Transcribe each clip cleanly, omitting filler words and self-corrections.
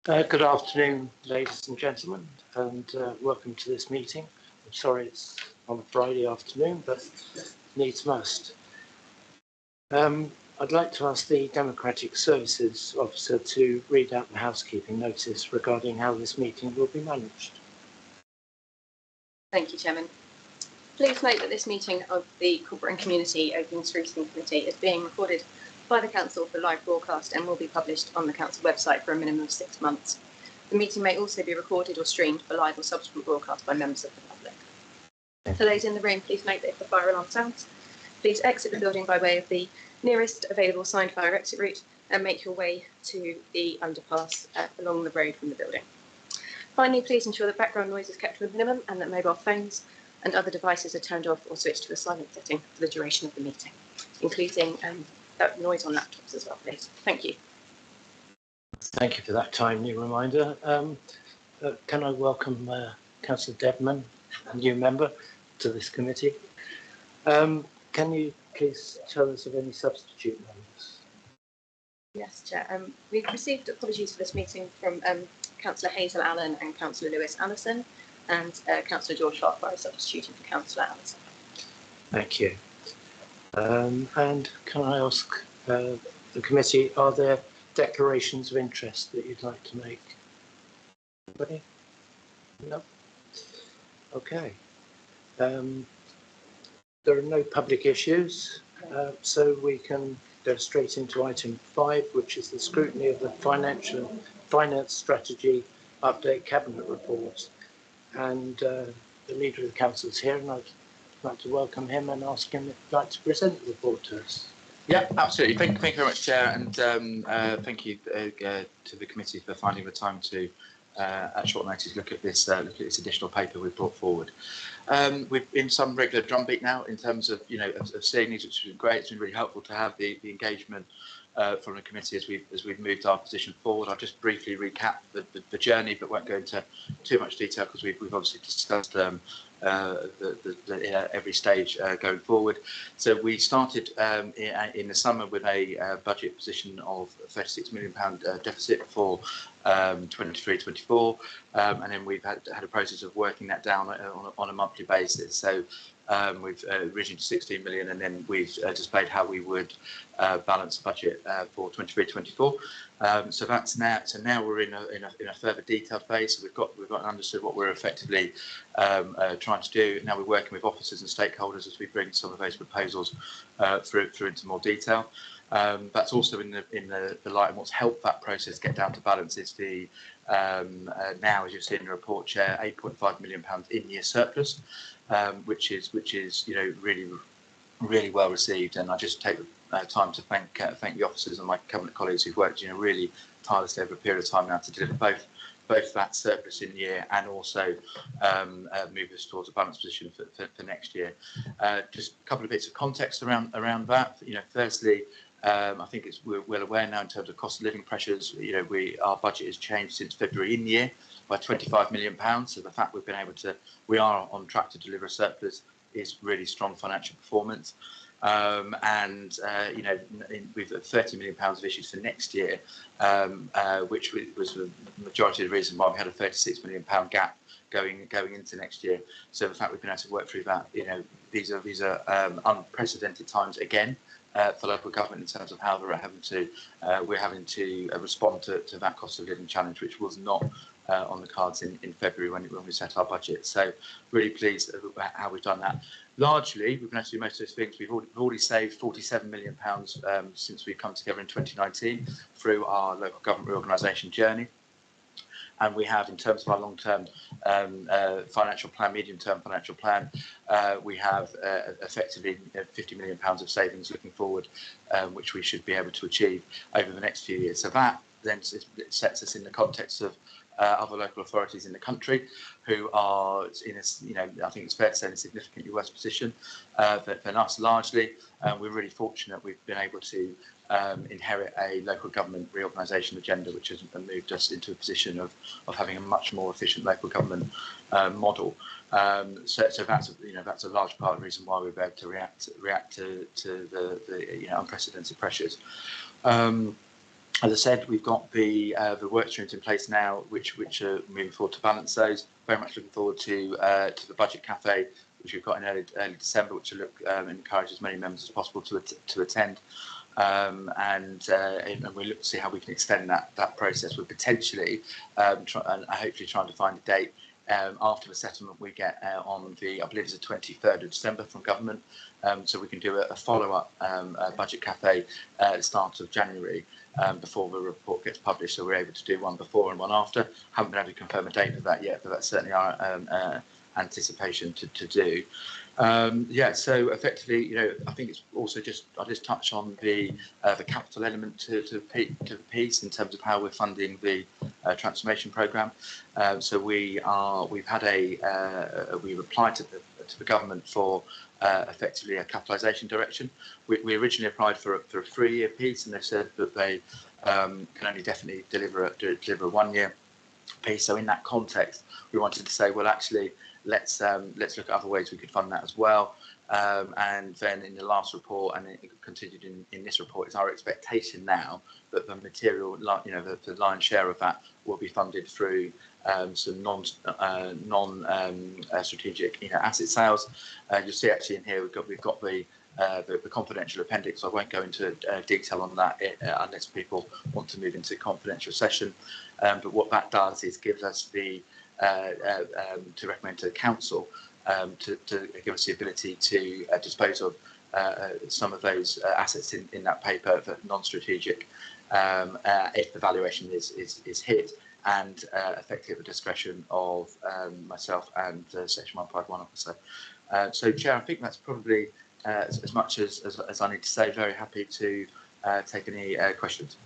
Good afternoon, ladies and gentlemen, and welcome to this meeting. I'm sorry it's on a Friday afternoon, but needs must. I'd like to ask the Democratic Services Officer to read out the housekeeping notice regarding how this meeting will be managed. Thank you, Chairman. Please note that this meeting of the Corporate and Community Open Scrutiny Committee is being recorded by the Council for live broadcast and will be published on the Council website for a minimum of 6 months. The meeting may also be recorded or streamed for live or subsequent broadcast by members of the public. For those in the room, please note that if the fire alarm sounds, please exit the building by way of the nearest available signed fire exit route and make your way to the underpass along the road from the building. Finally, please ensure that background noise is kept to a minimum and that mobile phones and other devices are turned off or switched to a silent setting for the duration of the meeting, including noise on laptops as well, please. Thank you. Thank you for that timely reminder. Can I welcome Councillor Debman, a new member, to this committee? Can you please tell us of any substitute members? Yes, Chair. We've received apologies for this meeting from Councillor Hazel Allen and Councillor Lewis Allison, and Councillor George Farquhar is substituting for Councillor Allison. Thank you. And can I ask the committee, are there declarations of interest that you'd like to make? Anybody? No? Okay. There are no public issues, so we can go straight into item 5, which is the scrutiny of the finance strategy update cabinet report. And the leader of the council is here, and I'd like to welcome him and ask him if he'd like to present the report to us. Yeah, absolutely. Thank you very much, Chair, and thank you to the committee for finding the time to, at short notice, look at this additional paper we've brought forward. We've been some regular drumbeat now in terms of of seeing these, which has been great. It's been really helpful to have the engagement from the committee as we've moved our position forward. I'll just briefly recap the journey, but won't go into too much detail because we've obviously discussed every stage going forward. So we started in the summer with a budget position of £36 million deficit for 23-24, and then we've had a process of working that down on a monthly basis. So we've originally 16 million, and then we've displayed how we would balance the budget for 23-24. So that's now. So now we're in a further detailed phase. So we've got understood what we're effectively trying to do. Now we're working with officers and stakeholders as we bring some of those proposals through into more detail. That's also in the light, and what's helped that process get down to balance is the now, as you've seen in the report, Chair, £8.5 million in-year surplus, which is really well received. And I just take the time to thank the officers and my cabinet colleagues who've worked really tirelessly over a period of time now to deliver both that surplus in year and also move us towards a balanced position for next year. Just a couple of bits of context around that. Firstly, I think we're well aware now in terms of cost of living pressures. Our budget has changed since February in year by £25 million. So the fact we are on track to deliver a surplus is really strong financial performance. And we've got £30 million of issues for next year, which was the majority of the reason why we had a £36 million gap going into next year. So the fact we've been able to work through that, these are unprecedented times again for local government in terms of how we're having to respond to that cost of living challenge, which was not on the cards in February when we set our budget. So really pleased how we've done that. Largely, we've been able to do most of those things. We've already saved £47 million since we've come together in 2019 through our local government reorganisation journey. And we have, in terms of our long-term financial plan, medium-term financial plan, we have effectively £50 million of savings looking forward, which we should be able to achieve over the next few years. So that then sets us in the context of other local authorities in the country who are in a, I think it's fair to say, in a significantly worse position than us largely. We're really fortunate we've been able to inherit a local government reorganisation agenda, which has moved us into a position of having a much more efficient local government model. So that's a large part of the reason why we've been able to react to the unprecedented pressures. As I said, we've got the work streams in place now, which are moving forward to balance those. Very much looking forward to the budget cafe, which we've got in early December, which will encourage as many members as possible to attend. And we look to see how we can extend that process. We're potentially hopefully trying to find a date after the settlement we get on I believe it's the 23rd of December from government, so we can do a follow-up budget cafe at the start of January before the report gets published. So we're able to do one before and one after. Haven't been able to confirm a date for that yet, but that's certainly our anticipation to do. So effectively, I think it's also I'll just touch on the capital element to the piece in terms of how we're funding the transformation programme. So we've applied to the government for effectively a capitalisation direction. We originally applied for a 3-year piece, and they said that they can only definitely deliver a 1-year piece. So in that context, we wanted to say, well, actually, let's look at other ways we could fund that as well. And then in the last report, and it continued in this report, it's our expectation now that the material, the lion's share of that will be funded through some non-strategic asset sales. You'll see actually in here we've got the confidential appendix. I won't go into detail on that unless people want to move into confidential session. But what that does is gives us to recommend to the council to give us the ability to dispose of some of those assets in that paper that non-strategic if the valuation is hit, and effectively at the discretion of myself and Section 151 officer. So, Chair, I think that's probably as much as I need to say. Very happy to take any questions.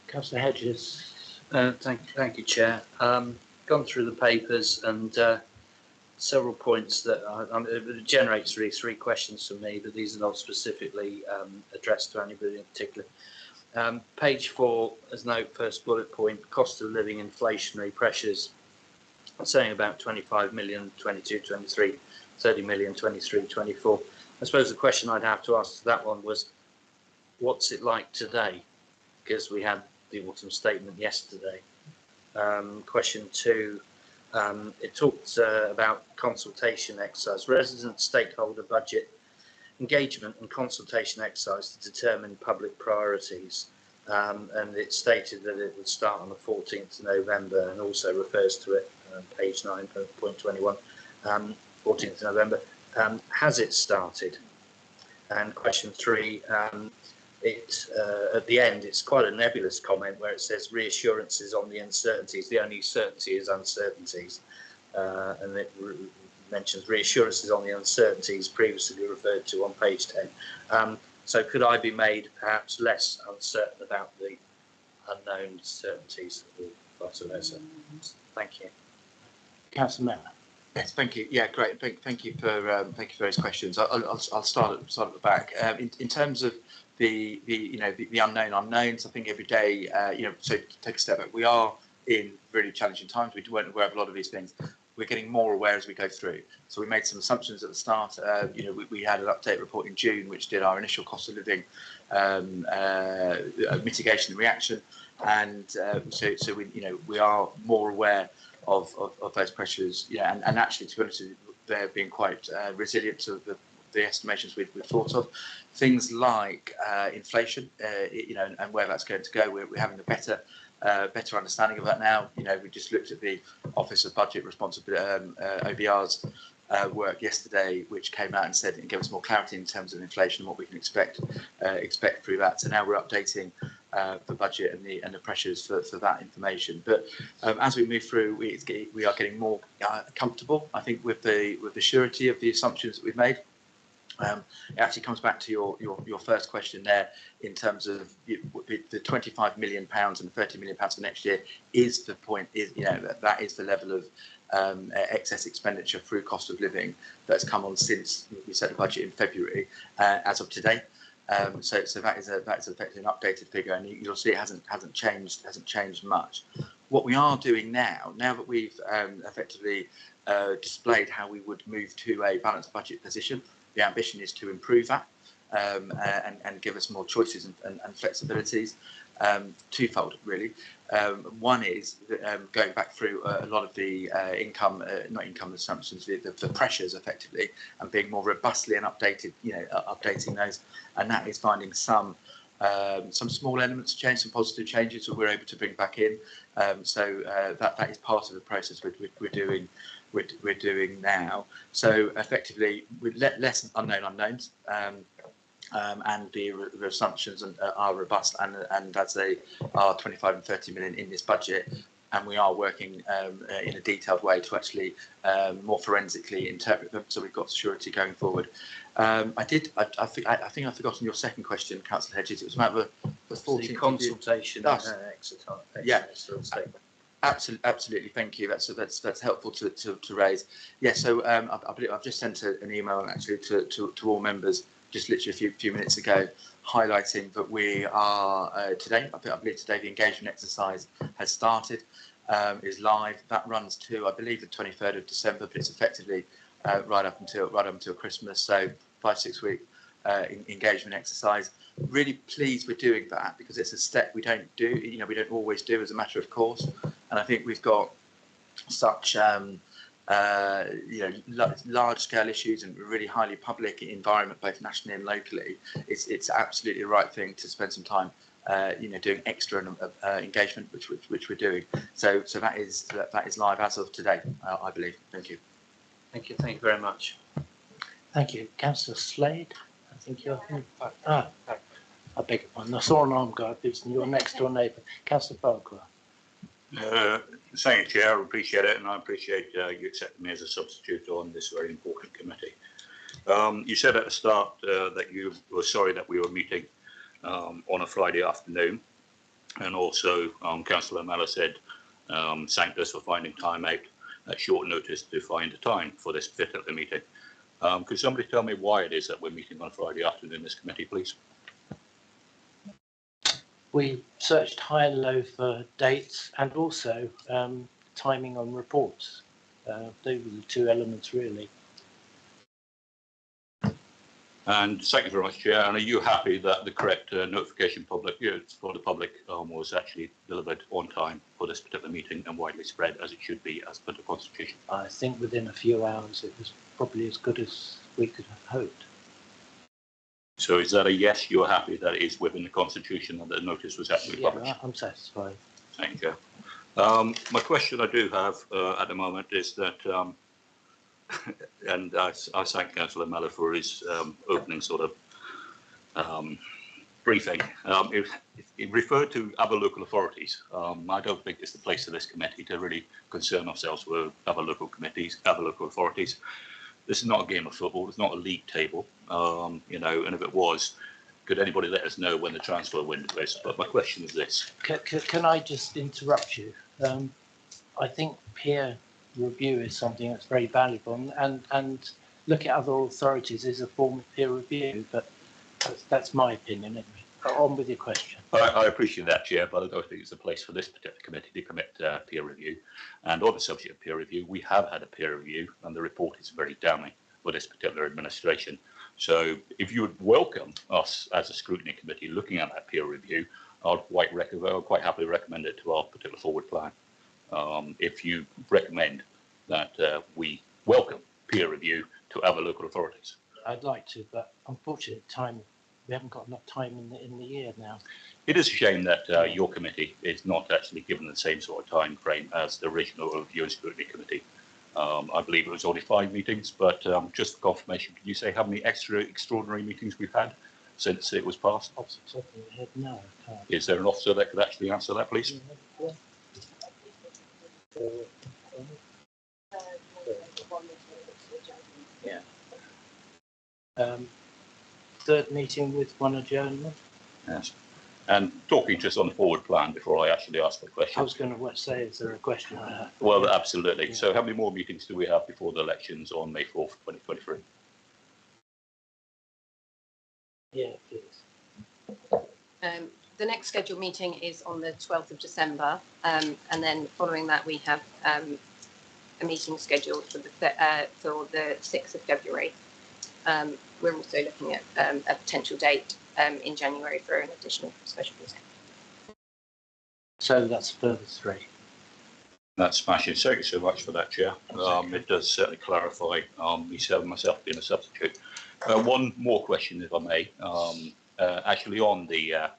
Councillor Hedges. Thank you, Chair. Gone through the papers and several points that it generates really 3 questions for me, but these are not specifically addressed to anybody in particular. Page 4, as note, first bullet point, cost of living inflationary pressures, saying about 25 million, 22, 23, 30 million, 23, 24. I suppose the question I'd have to ask to that one was, what's it like today? Because we had the autumn statement yesterday. Question 2, it talks about consultation exercise, resident stakeholder budget engagement and consultation exercise to determine public priorities, and it stated that it would start on the 14th of November and also refers to it, page 9.21, 14th of November. Has it started? And question 3, at the end, it's quite a nebulous comment where it says reassurances on the uncertainties. The only certainty is uncertainties, and it mentions reassurances on the uncertainties previously referred to on page 10. So could I be made perhaps less uncertain about the unknown certainties or vice versa? Thank you. Councillor Mellor. Yes, thank you. Yeah, great. Thank you for those questions. I'll start at the back. In terms of the unknown unknowns, I think every day, so take a step back. We are in really challenging times. We weren't aware of a lot of these things. We're getting more aware as we go through. So we made some assumptions at the start. We had an update report in June, which did our initial cost of living mitigation and reaction, and so we are more aware of those pressures. Yeah, and actually, to be honest with you, they're being quite resilient to the estimations we've thought of. Things like inflation, and where that's going to go. We're having a better understanding of that now. We just looked at the Office of Budget Responsibility, OBR's work yesterday, which came out and said it gave us more clarity in terms of inflation and what we can expect through that. So now we're updating the budget and the pressures for that information. But as we move through, we are getting more comfortable, I think, with the surety of the assumptions that we've made. It actually comes back to your first question there in terms of the 25 million pounds and the 30 million pounds for next year is the point. That is the level of excess expenditure through cost of living that's come on since we set the budget in February as of today. So that is effectively an updated figure, and you'll see it hasn't changed much. What we are doing now that we've effectively displayed how we would move to a balanced budget position, the ambition is to improve that. and give us more choices and flexibilities. Twofold, really. One is going back through a lot of the not income assumptions, the pressures effectively, and being more robustly and updated, updating those. And that is finding some small elements of change, some positive changes that we're able to bring back in. So that is part of the process we're doing now. So effectively, with less unknown unknowns. And the assumptions are robust, and as they are 25 and 30 million in this budget, and we are working in a detailed way to actually more forensically interpret them, so we've got surety going forward. I think I've forgotten your second question, Councillor Hedges. It was about the 14th consultation exercise. Yeah. Absolutely, thank you. That's helpful to raise. Yeah, so I believe I've just sent an email actually to all members just literally a few minutes ago, highlighting that we are today. I believe today the engagement exercise has started, is live. That runs to I believe the 23rd of December, but it's effectively right up until Christmas. So 5-6 week engagement exercise. Really pleased we're doing that because it's a step we don't do. We don't always do as a matter of course. And I think we've got such large-scale issues and really highly public environment, both nationally and locally. It's absolutely the right thing to spend some time, doing extra engagement, which we're doing. So that is live as of today, I believe. Thank you. Thank you very much. Thank you, Councillor Slade. I think you're. I beg your pardon. I saw an arm guard, and your next door neighbour, Councillor Farquhar. Thank you, Chair. I appreciate it, and I appreciate you accepting me as a substitute on this very important committee. You said at the start that you were sorry that we were meeting on a Friday afternoon, and also Councillor Mellor said thanked us for finding time out at short notice to find a time for this particular meeting. Could somebody tell me why it is that we're meeting on a Friday afternoon in this committee, please? We searched high and low for dates and also timing on reports. Those were the two elements, really. And thank you very much, Chair. And are you happy that the correct notification for the public was actually delivered on time for this particular meeting and widely spread as it should be as per the Constitution? I think within a few hours it was probably as good as we could have hoped. So is that a yes? You're happy that it is within the Constitution and that the notice was actually published? Yeah, I'm satisfied. Thank you. My question I do have at the moment is that, and I thank Councillor Mellor for his opening sort of briefing. It referred to other local authorities. I don't think it's the place of this committee to really concern ourselves with other local committees, other local authorities. This is not a game of football. It's not a league table, and if it was, could anybody let us know when the transfer window is? But my question is this. Can I just interrupt you? I think peer review is something that's very valuable, and look at other authorities is a form of peer review, but that's my opinion. Anyway. On with your question. I appreciate that, Chair, but I don't think it's a place for this particular committee to commit peer review. And on the subject of peer review, we have had a peer review, and the report is very damning for this particular administration. So if you would welcome us as a scrutiny committee looking at that peer review, I'd quite happily recommend it to our particular forward plan. If you recommend that we welcome peer review to other local authorities. I'd like to, but unfortunately, we haven't got enough time in the year now. It is a shame that your committee is not actually given the same sort of time frame as the original Review and Scrutiny Committee. I believe it was only 5 meetings, but just for confirmation, can you say how many extra extraordinary meetings we've had since it was passed? Off the top of my head, no. Is there an officer that could actually answer that, please? Yeah. Third meeting with one adjournment. Yes. And talking just on the forward plan before I actually ask the question. I was going to say, is there a question I have? Well, absolutely. Yeah. So how many more meetings do we have before the elections on May 4th, 2023? Yeah, please. The next scheduled meeting is on the 12th of December, and then following that we have a meeting scheduled for the 6th of February. We're also looking at a potential date in January for an additional special meeting. So that's a further 3. That's smashing. Thank you so much for that, Chair. It does certainly clarify myself being a substitute. One more question, if I may. Actually, on the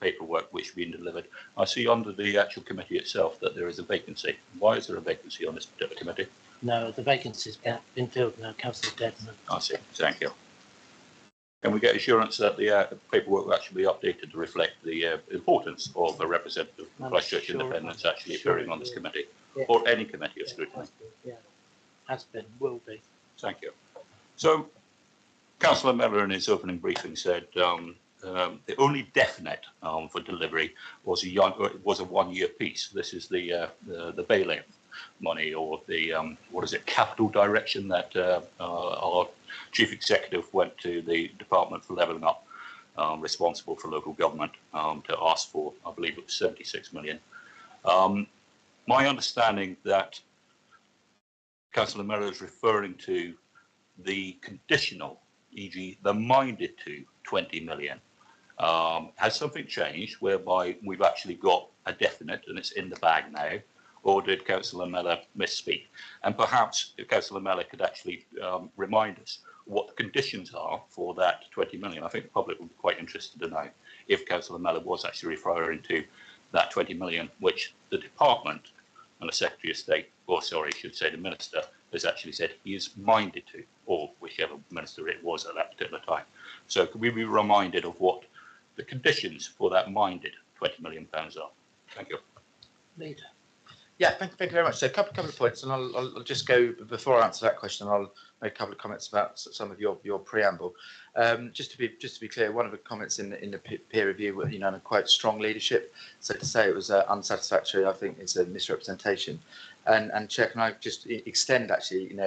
paperwork which has been delivered, I see under the actual committee itself that there is a vacancy. Why is there a vacancy on this particular committee? No, the vacancy's been filled now, Councillor Dedman. I see. Thank you. Can we get assurance that the paperwork will actually be updated to reflect the importance of a representative of Christchurch Independence actually appearing on this committee, or any committee of scrutiny? Yeah, has been, will be. Thank you. So, Councillor Miller in his opening briefing said the only definite for delivery was a 1-year piece. This is the bail-in money, or the capital direction that our chief executive went to the Department for Levelling Up, responsible for local government, to ask for, I believe it was 76 million. My understanding that Councillor Miller is referring to the conditional, e.g. the minded to 20 million. Has something changed whereby we've actually got a definite and it's in the bag now? Or did Councillor Miller misspeak? And perhaps if Councillor Miller could actually remind us what the conditions are for that 20 million. I think the public would be quite interested to know if Councillor Miller was actually referring to that 20 million, which the department and the Secretary of State, or sorry, I should say the Minister, has actually said he is minded to, or whichever Minister it was at that particular time. So could we be reminded of what the conditions for that minded £20 million are? Thank you. Leader. Yeah, thank you very much. So a couple of points, and I'll just go, before I answer that question, I'll make a couple of comments about some of your preamble. Just to be clear, one of the comments in the peer review, and quote, strong leadership. So to say it was unsatisfactory, I think it's a misrepresentation. And Chair, can I just extend actually,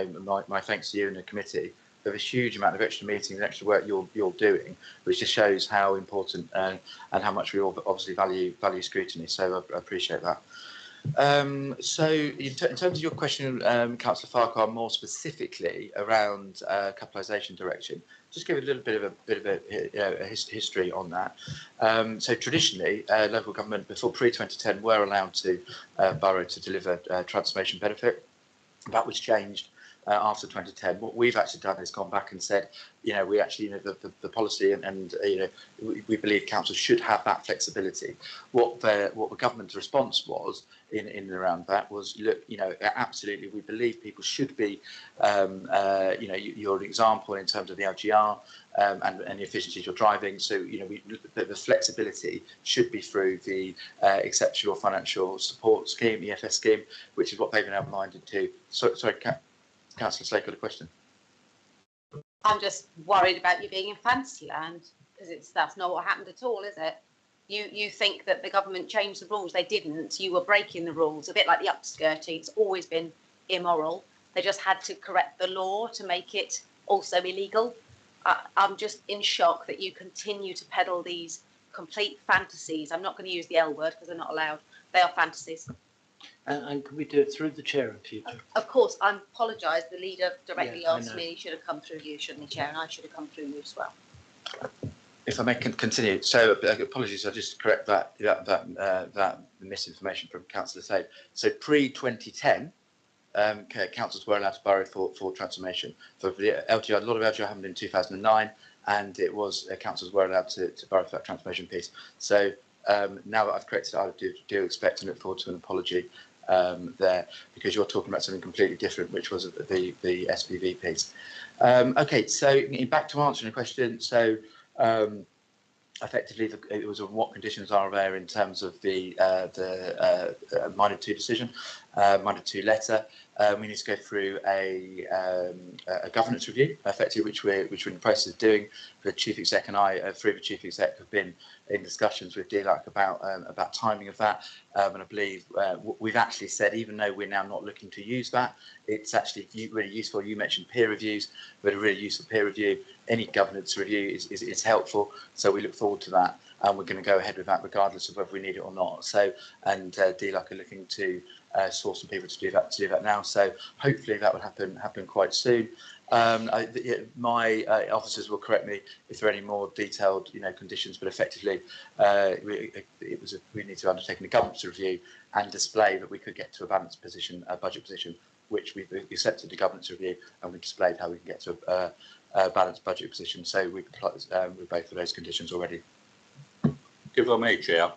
my thanks to you and the committee for the huge amount of extra meetings and extra work you're doing, which just shows how important and how much we all obviously value scrutiny. So I appreciate that. So in terms of your question, Councillor Farquhar, more specifically around capitalisation direction, just give a little bit of a history on that. So traditionally, local government before pre-2010 were allowed to borrow to deliver transformation benefit. That was changed after 2010. What we've actually done is gone back and said, we actually, the policy and we believe councils should have that flexibility. What the government's response was in and around that was, look, absolutely, we believe people should be, you're an example in terms of the LGR and the efficiencies you're driving. So, the flexibility should be through the Exceptional Financial Support Scheme, EFS scheme, which is what they've been minded to. Sorry, Councillor Slade got a question. I'm just worried about you being in Fantasyland, because that's not what happened at all, is it? You think that the government changed the rules. They didn't. You were breaking the rules, a bit like the upskirting. It's always been immoral. They just had to correct the law to make it also illegal. I'm just in shock that you continue to peddle these complete fantasies. I'm not going to use the L word because they're not allowed. They are fantasies. And can we do it through the chair in future? Of course, I apologise. The leader directly asked me. He should have come through you, shouldn't he, Chair? And I should have come through you as well. If I may continue, so apologies, I'll just correct that misinformation from Councillor Slade. So pre-2010, councils were allowed to borrow for transformation. For the LGR, a lot of LGR happened in 2009, and it was councils were allowed to borrow for that transformation piece. So now that I've corrected it, I do expect and look forward to an apology there, because you're talking about something completely different, which was the SPV piece. Okay, so back to answering the question. So effectively, it was on what conditions are there in terms of the minded to decision, minded to letter. We need to go through a governance review, effectively, which we're in the process of doing. The chief exec and I, three of the chief exec, have been in discussions with DLAC about timing of that, and I believe we've actually said, even though we're now not looking to use that, it's actually really useful. You mentioned peer reviews, but a really useful peer review. Any governance review is helpful, so we look forward to that, and we're going to go ahead with that regardless of whether we need it or not. So, and DLAC are looking to source some people to do that now. So hopefully that will happen quite soon. My officers will correct me if there are any more detailed, conditions, but effectively, we need to undertake a governance review and display that we could get to a balanced position, a budget position, which we accepted the governance review, and we displayed how we can get to a balanced budget position. So we complied with both of those conditions already. If I may, Chair,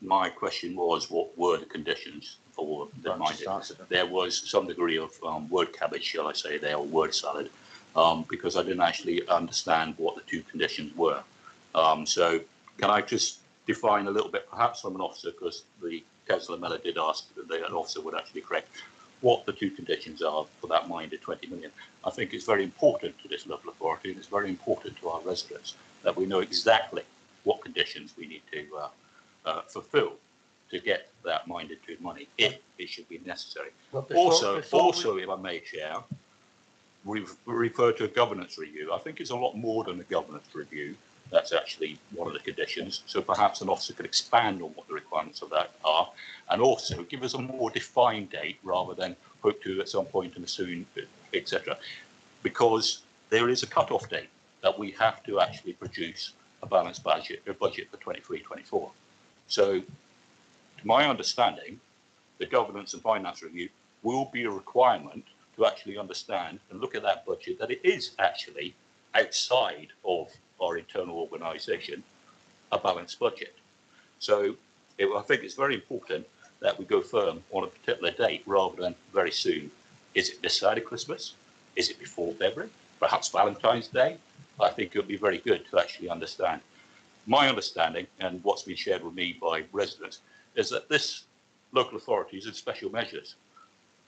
my question was, what were the conditions for the minded? There was some degree of word cabbage, shall I say there, or word salad, because I didn't actually understand what the two conditions were. So can I just define a little bit, perhaps I'm an officer, because the Councillor Mellor did ask that an officer would actually correct what the two conditions are for that minded 20 million. I think it's very important to this local authority, and it's very important to our residents that we know exactly what conditions we need to fulfil to get that minded to money, if it should be necessary. Well, also, if I may, Chair, we've referred to a governance review. I think it's a lot more than a governance review. That's actually one of the conditions. So perhaps an officer could expand on what the requirements of that are, and also give us a more defined date rather than hope to at some point in the soon, etc. Because there is a cut-off date that we have to actually produce a balanced budget for 23-24. So, to my understanding, the governance and finance review will be a requirement to actually understand and look at that budget, that it is actually outside of our internal organisation, a balanced budget. So I think it's very important that we go firm on a particular date rather than very soon. Is it this side of Christmas? Is it before February? Perhaps Valentine's Day? I think it would be very good to actually understand. My understanding, and what's been shared with me by residents, is that this local authorities and special measures,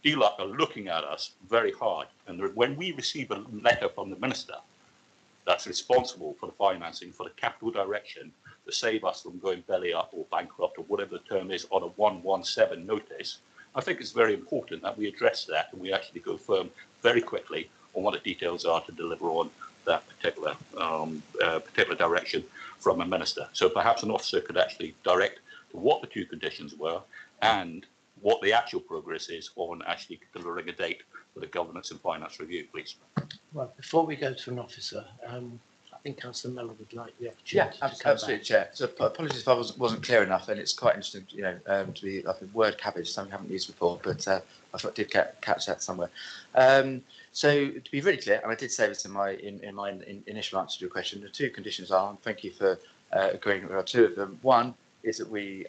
DLUC are looking at us very hard. And when we receive a letter from the Minister that's responsible for the financing for the capital direction to save us from going belly up or bankrupt or whatever the term is on a 117 notice, I think it's very important that we address that and we actually go firm very quickly on what the details are to deliver on that particular direction from a minister. So perhaps an officer could actually direct what the two conditions were and what the actual progress is on actually delivering a date for the governance and finance review, please. Well, before we go to an officer, I think Councillor Mellor would like the opportunity to come absolutely, back. Chair. So apologies if I wasn't clear enough, and it's quite interesting, to be like a word cabbage, something we haven't used before, but I thought I did catch that somewhere. So to be really clear, and I did say this in my initial answer to your question, the two conditions are, and thank you for agreeing with two of them. One is that we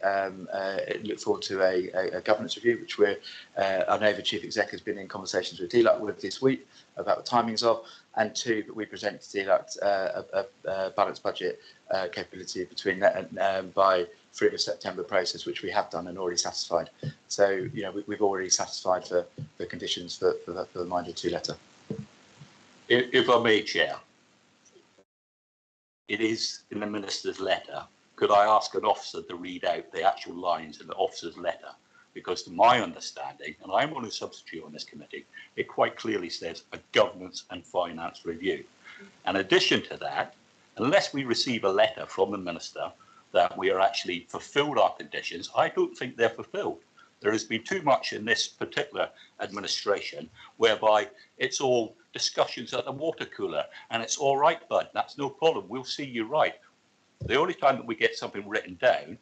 look forward to a governance review, which I know the Chief Exec has been in conversations with DLUC with this week about the timings of, and two, that we present to DLUC a balanced budget capability between that and by through the September process, which we have done and already satisfied. So, we've already satisfied the conditions for the Minded 2 letter. If I may, Chair, it is in the Minister's letter. Could I ask an officer to read out the actual lines in the officer's letter? Because to my understanding, and I'm on a substitute on this committee, it quite clearly says a governance and finance review. In addition to that, unless we receive a letter from the Minister that we are actually fulfilled our conditions, I don't think they're fulfilled. There has been too much in this particular administration whereby it's all discussions at the water cooler and it's all right, bud, that's no problem, we'll see you right. The only time that we get something written down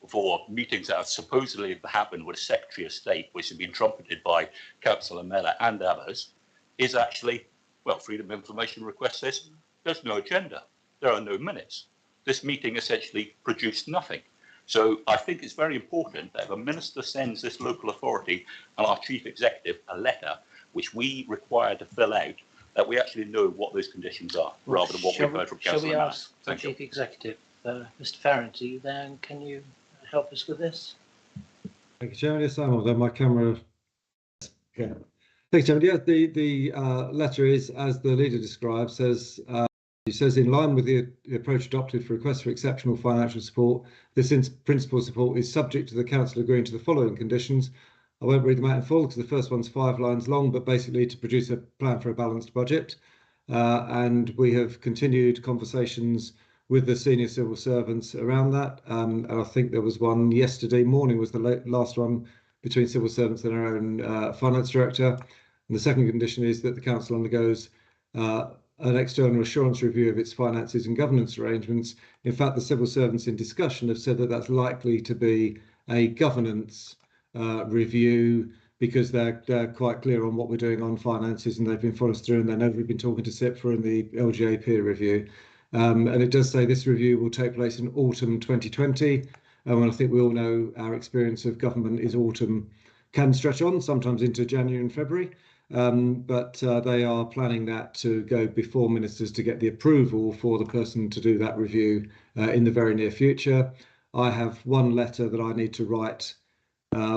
for meetings that have supposedly happened with the Secretary of State, which have been trumpeted by Councillor Mellor and others, is actually, well, Freedom of Information request says there's no agenda, there are no minutes. This meeting essentially produced nothing. So I think it's very important that if a minister sends this local authority and our chief executive a letter, which we require to fill out, that we actually know what those conditions are, rather than what we've heard from Councillor Mellor. Shall we ask the chief executive? Mr. Farrant, are you there, and can you help us with this? Thank you, Chairman. Yes, I'm on there. My camera. Yeah. Thanks, Chairman. Yeah, the letter is, as the leader describes, says in line with the approach adopted for requests for exceptional financial support, this principal support is subject to the council agreeing to the following conditions. I won't read them out in full because the first one's 5 lines long, but basically to produce a plan for a balanced budget. And we have continued conversations with the senior civil servants around that. And I think there was one yesterday morning was the last one between civil servants and our own finance director. And the second condition is that the council undergoes an external assurance review of its finances and governance arrangements. In fact, the civil servants in discussion have said that that's likely to be a governance review, because they're quite clear on what we're doing on finances, and they've been followed through, and they know we've been talking to CIPFA and the LGA peer review. And it does say this review will take place in autumn 2020. And I think we all know our experience of government is autumn can stretch on, sometimes into January and February. But they are planning that to go before ministers to get the approval for the person to do that review in the very near future. I have one letter that I need to write,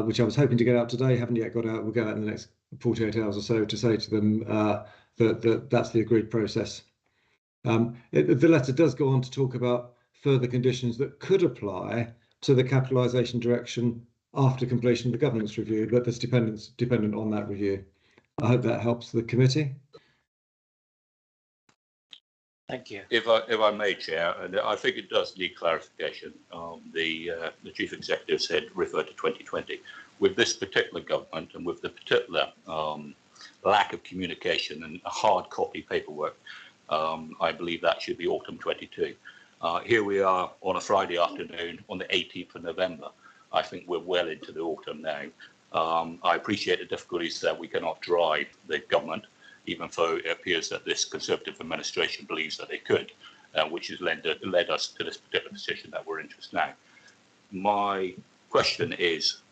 which I was hoping to get out today, haven't yet got out. We'll go out in the next 48 hours or so to say to them that that's the agreed process. The letter does go on to talk about further conditions that could apply to the capitalisation direction after completion of the governance review, but that's dependent on that review. I hope that helps the committee. Thank you. If I may, Chair, and I think it does need clarification. The Chief Executive said refer to 2020. With this particular government and with the particular lack of communication and hard copy paperwork, I believe that should be autumn 22. Here we are on a Friday afternoon on the 18th of November. I think we're well into the autumn now. I appreciate the difficulties that we cannot drive the government, even though it appears that this Conservative administration believes that they could, which has led us to this particular position that we're in just now. My question is,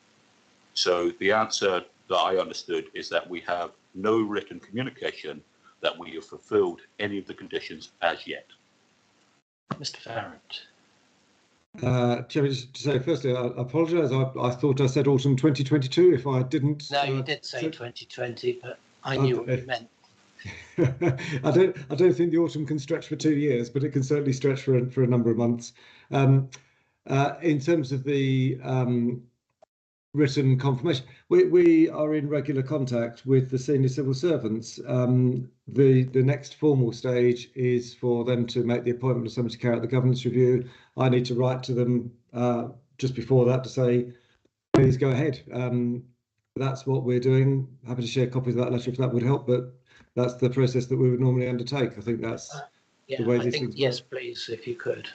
so the answer that I understood is that we have no written communication that we have fulfilled any of the conditions as yet. Mr. Farrant. Chairman, just to say, firstly, I apologise. I thought I said autumn 2022. If I didn't, No, you did say 2020, but I knew what you meant. I don't think the autumn can stretch for 2 years, but it can certainly stretch for a number of months. In terms of the written confirmation, we are in regular contact with the senior civil servants. The next formal stage is for them to make the appointment of someone to carry out the governance review. I need to write to them just before that to say, please go ahead. That's what we're doing. Happy to share copies of that letter if that would help, but that's the process that we would normally undertake. I think that's the way these things yes, please, if you could.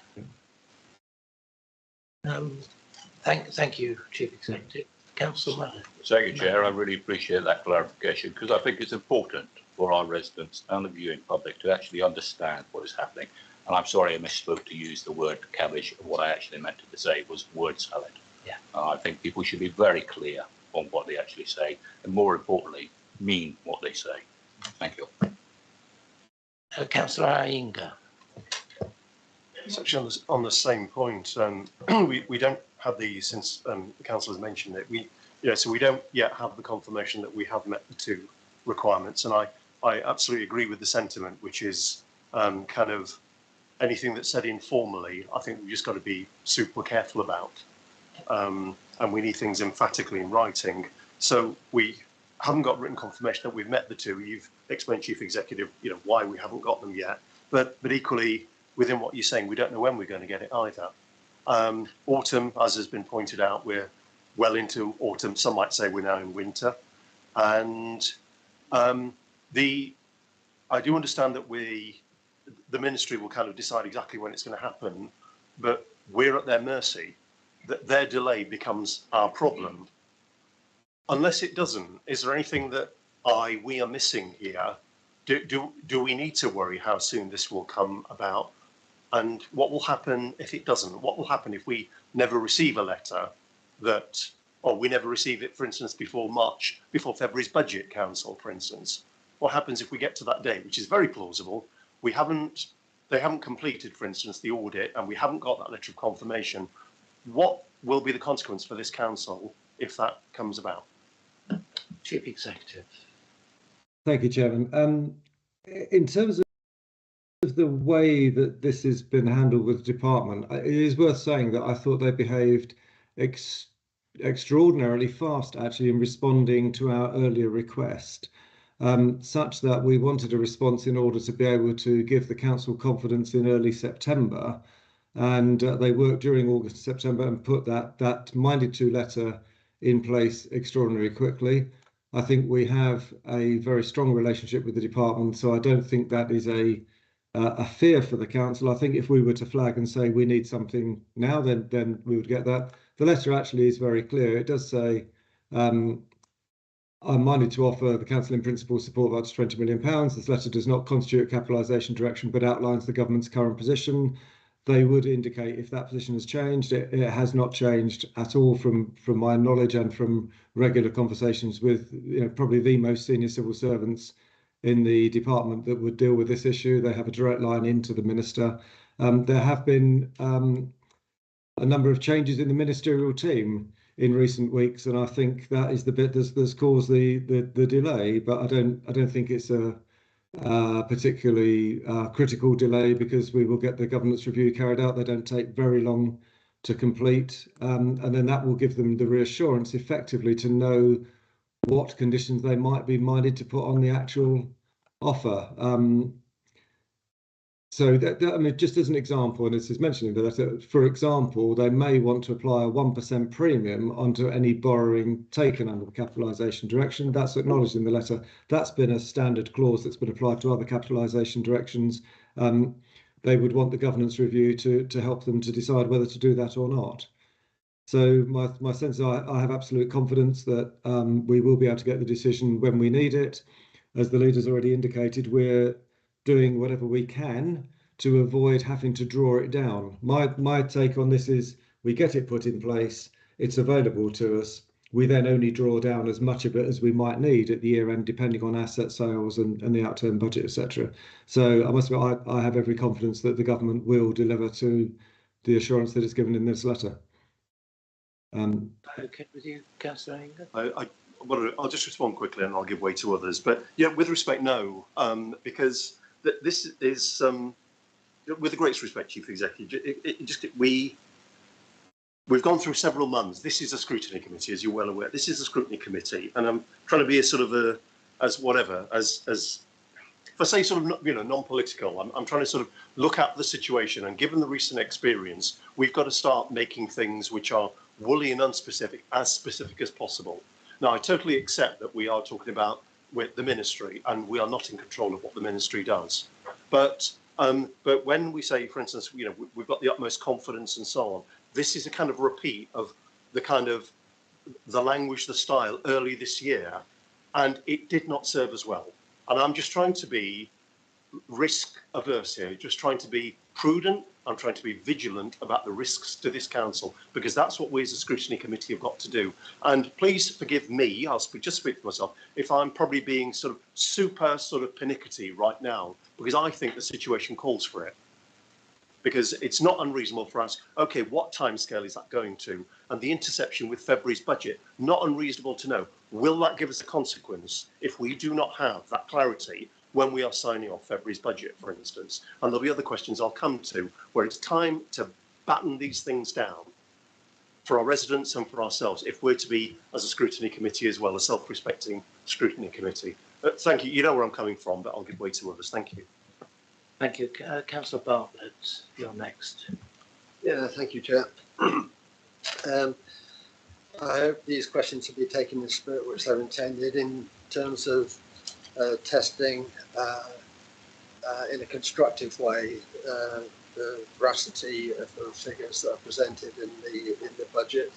Thank you, Chief Executive. Councillor. Thank you, Chair. I really appreciate that clarification, because I think it's important for our residents and the viewing public to actually understand what is happening. And I'm sorry I misspoke to use the word cabbage. What I actually meant to say was word salad. Yeah. I think people should be very clear on what they actually say, and more importantly, mean what they say. Thank you. Councillor Ayinga. It's actually on the same point. We don't have the, since the council has mentioned it, so we don't yet have the confirmation that we have met the two requirements. And I absolutely agree with the sentiment, which is kind of anything that's said informally, I think we've just got to be super careful about. And we need things emphatically in writing. So we haven't got written confirmation that we've met the two. You've explained, Chief Executive, why we haven't got them yet. But equally, within what you're saying, we don't know when we're going to get it either. Autumn, as has been pointed out, we're well into autumn. Some might say we're now in winter. And I do understand that the ministry will kind of decide exactly when it's going to happen, but we're at their mercy. That their delay becomes our problem. Unless it doesn't, is there anything that we are missing here? Do we need to worry how soon this will come about? And what will happen if it doesn't? What will happen if we never receive a letter or we never receive it, for instance, before February's budget council, for instance? What happens if we get to that day, which is very plausible? They haven't completed, for instance, the audit, and we haven't got that letter of confirmation. What will be the consequence for this council if that comes about? Chief Executive. Thank you, Chairman. In terms of the way that this has been handled with the department, it is worth saying that I thought they behaved extraordinarily fast, actually, in responding to our earlier request, such that we wanted a response in order to be able to give the council confidence in early September. And they worked during August and September and put that minded to letter in place extraordinarily quickly. I think we have a very strong relationship with the department, so I don't think that is a fear for the council. I think if we were to flag and say we need something now, then we would get that. The letter actually is very clear. It does say, I'm minded to offer the council in principle support of up to £20 million. This letter does not constitute a capitalisation direction, but outlines the government's current position. They would indicate if that position has changed. It has not changed at all from my knowledge and from regular conversations with probably the most senior civil servants in the department that would deal with this issue. They have a direct line into the minister. There have been a number of changes in the ministerial team in recent weeks, and I think that is the bit that's caused the delay. But I don't think it's a particularly critical delay, because we will get the governance review carried out. They don't take very long to complete, and then that will give them the reassurance effectively to know what conditions they might be minded to put on the actual offer. So that, I mean, just as an example, and this is mentioned in the letter, for example, they may want to apply a 1% premium onto any borrowing taken under the capitalisation direction. That's acknowledged in the letter. That's been a standard clause that's been applied to other capitalisation directions. They would want the governance review to help them to decide whether to do that or not. So my sense is I have absolute confidence that we will be able to get the decision when we need it. As the leader's already indicated, we're doing whatever we can to avoid having to draw it down. My take on this is we get it put in place, it's available to us, we then only draw down as much of it as we might need at the year end, depending on asset sales and the outturn budget, etc. So I must admit, I have every confidence that the government will deliver to the assurance that it's given in this letter. Okay with you, Councillor Ingham? I'll just respond quickly and I'll give way to others. But yeah, with respect, no, because this is, with the greatest respect, Chief Executive, we've gone through several months. This is a scrutiny committee, as you're well aware. This is a scrutiny committee, and I'm trying to be as if I say sort of non-political. I'm trying to sort of look at the situation, and given the recent experience, we've got to start making things which are woolly and unspecific as specific as possible. Now, I totally accept that we are talking about with the ministry, and we are not in control of what the ministry does. But when we say, for instance, we've got the utmost confidence and so on, this is a kind of repeat of the language, the style early this year, and it did not serve us well. And I'm just trying to be risk averse here, just trying to be prudent. I'm trying to be vigilant about the risks to this council, because that's what we as a scrutiny committee have got to do. And please forgive me, I'll just speak for myself, if I'm probably being super pernickety right now, because I think the situation calls for it. Because it's not unreasonable for us, okay, what timescale is that going to? And the interception with February's budget, not unreasonable to know, will that give us a consequence if we do not have that clarity when we are signing off February's budget, for instance? And there'll be other questions I'll come to where it's time to batten these things down for our residents and for ourselves, if we're to be, as a scrutiny committee as well, a self-respecting scrutiny committee. Thank you. You know where I'm coming from, but I'll give way to others. Thank you. Thank you. Councillor Bartlett, you're next. Yeah, thank you, Chair. I hope these questions will be taken in the spirit which they're intended, in terms of testing in a constructive way the veracity of the figures that are presented in the budget.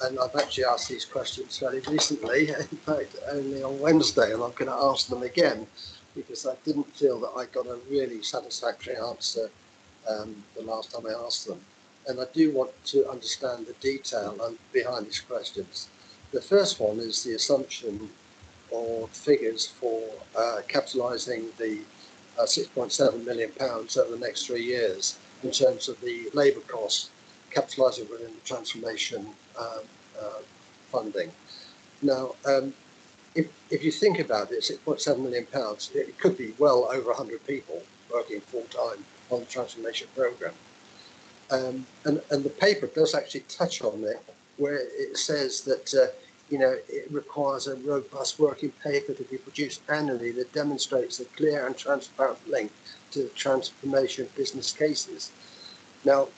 And I've actually asked these questions fairly recently, in fact only on Wednesday, and I'm going to ask them again, because I didn't feel that I got a really satisfactory answer the last time I asked them. And I do want to understand the detail behind these questions. The first one is the assumption or figures for capitalising the £6.7 million over the next 3 years in terms of the labour costs, capitalising within the transformation funding. Now, if you think about it, £6.7 million, it could be well over 100 people working full-time on the transformation programme. And the paper does actually touch on it, where it says that it requires a robust working paper to be produced annually that demonstrates a clear and transparent link to the transformation business cases. Now,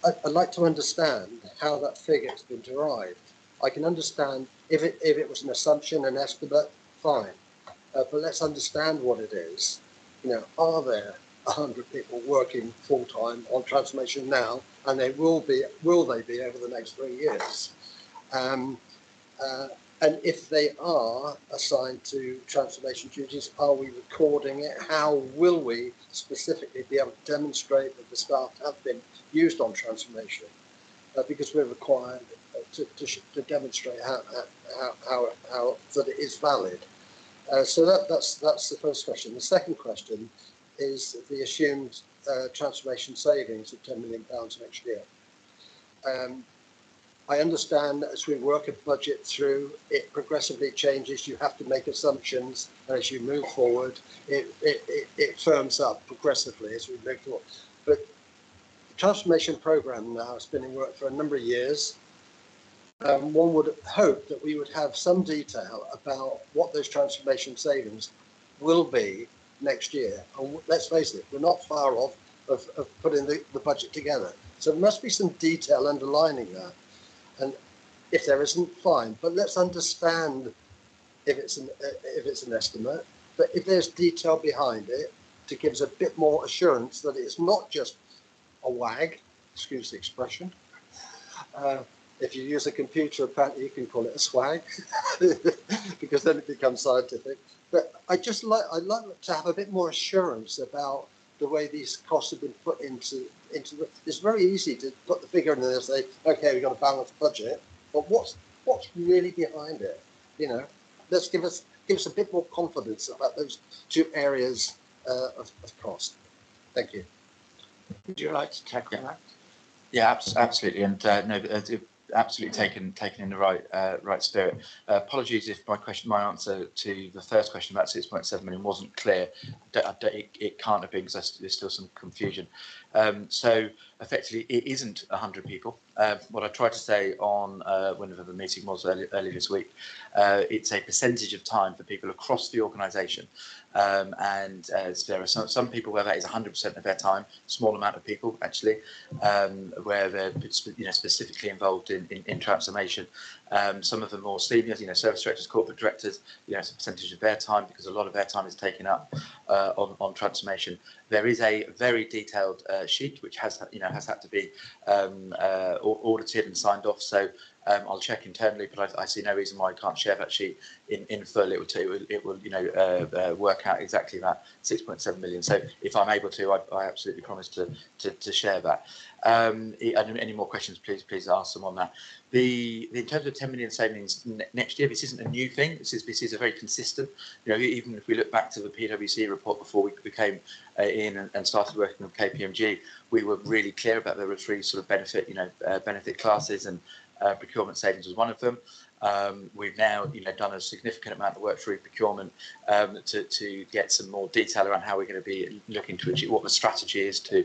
I'd like to understand how that figure has been derived. I can understand if it was an assumption, an estimate, fine. But let's understand what it is. Are there 100 people working full time on transformation now, and will they be over the next 3 years? And if they are assigned to transformation duties, are we recording it? How will we specifically be able to demonstrate that the staff have been used on transformation? Because we're required to demonstrate how that it is valid. So that's the first question. The second question is the assumed transformation savings of £10 million next year. I understand that as we work a budget through, it progressively changes. You have to make assumptions, and as you move forward, it firms up progressively as we move forward. But the transformation programme now has been in work for a number of years. One would hope that we would have some detail about what those transformation savings will be next year. And let's face it, we're not far off of putting the budget together. So there must be some detail underlining that. And if there isn't, fine. But let's understand if it's an estimate. But if there's detail behind it to give us a bit more assurance that it's not just a wag, excuse the expression. If you use a computer, apparently you can call it a swag, because then it becomes scientific. But I'd like to have a bit more assurance about the way these costs have been put into the. It's very easy to put the figure in there and say, okay, we've got a balanced budget, but what's really behind it? Let's give us a bit more confidence about those two areas of cost. Thank you. Would you like to tackle that? Yeah, absolutely. And absolutely taken in the right spirit. Apologies if my answer to the first question about 6.7 million wasn't clear. It can't have been because there's still some confusion. So effectively, it isn't 100 people. What I tried to say on whenever the meeting was earlier this week, it's a percentage of time for people across the organisation. And there are some people where that is 100% of their time, small amount of people actually, where they're specifically involved in transformation. Some of them more senior, service directors, corporate directors, it's a percentage of their time because a lot of their time is taken up on transformation. There is a very detailed sheet which has had to be audited and signed off. So I'll check internally, but I see no reason why I can't share that sheet in full. It will work out exactly that 6.7 million. So if I'm able to, I absolutely promise to share that. And any more questions, please ask them on that. In terms of 10 million savings next year, this isn't a new thing. This is a very consistent. Even if we look back to the PwC report before we became in and started working with KPMG, we were really clear about there were three sort of benefit classes, and procurement savings was one of them. We've now done a significant amount of work through procurement to get some more detail around how we're going to be looking to achieve what the strategy is to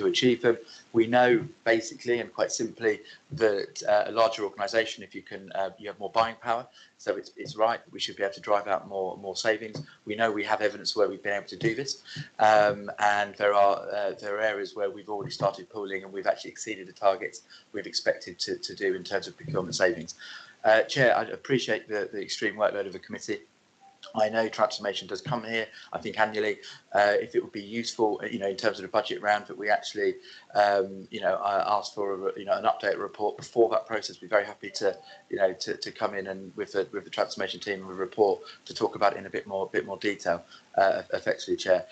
achieve them. We know basically and quite simply that a larger organisation, if you have more buying power, so it's right that we should be able to drive out more savings. We know we have evidence where we've been able to do this, and there are areas where we've already started pooling and we've actually exceeded the targets we've expected to do in terms of procurement savings. Chair, I appreciate the extreme workload of the committee. I know transformation does come here, I think annually. If it would be useful, in terms of the budget round, that we actually, ask for an update report before that process. Be very happy to come in and with the transformation team and a report to talk about it in a bit more detail. Effectively, Chair.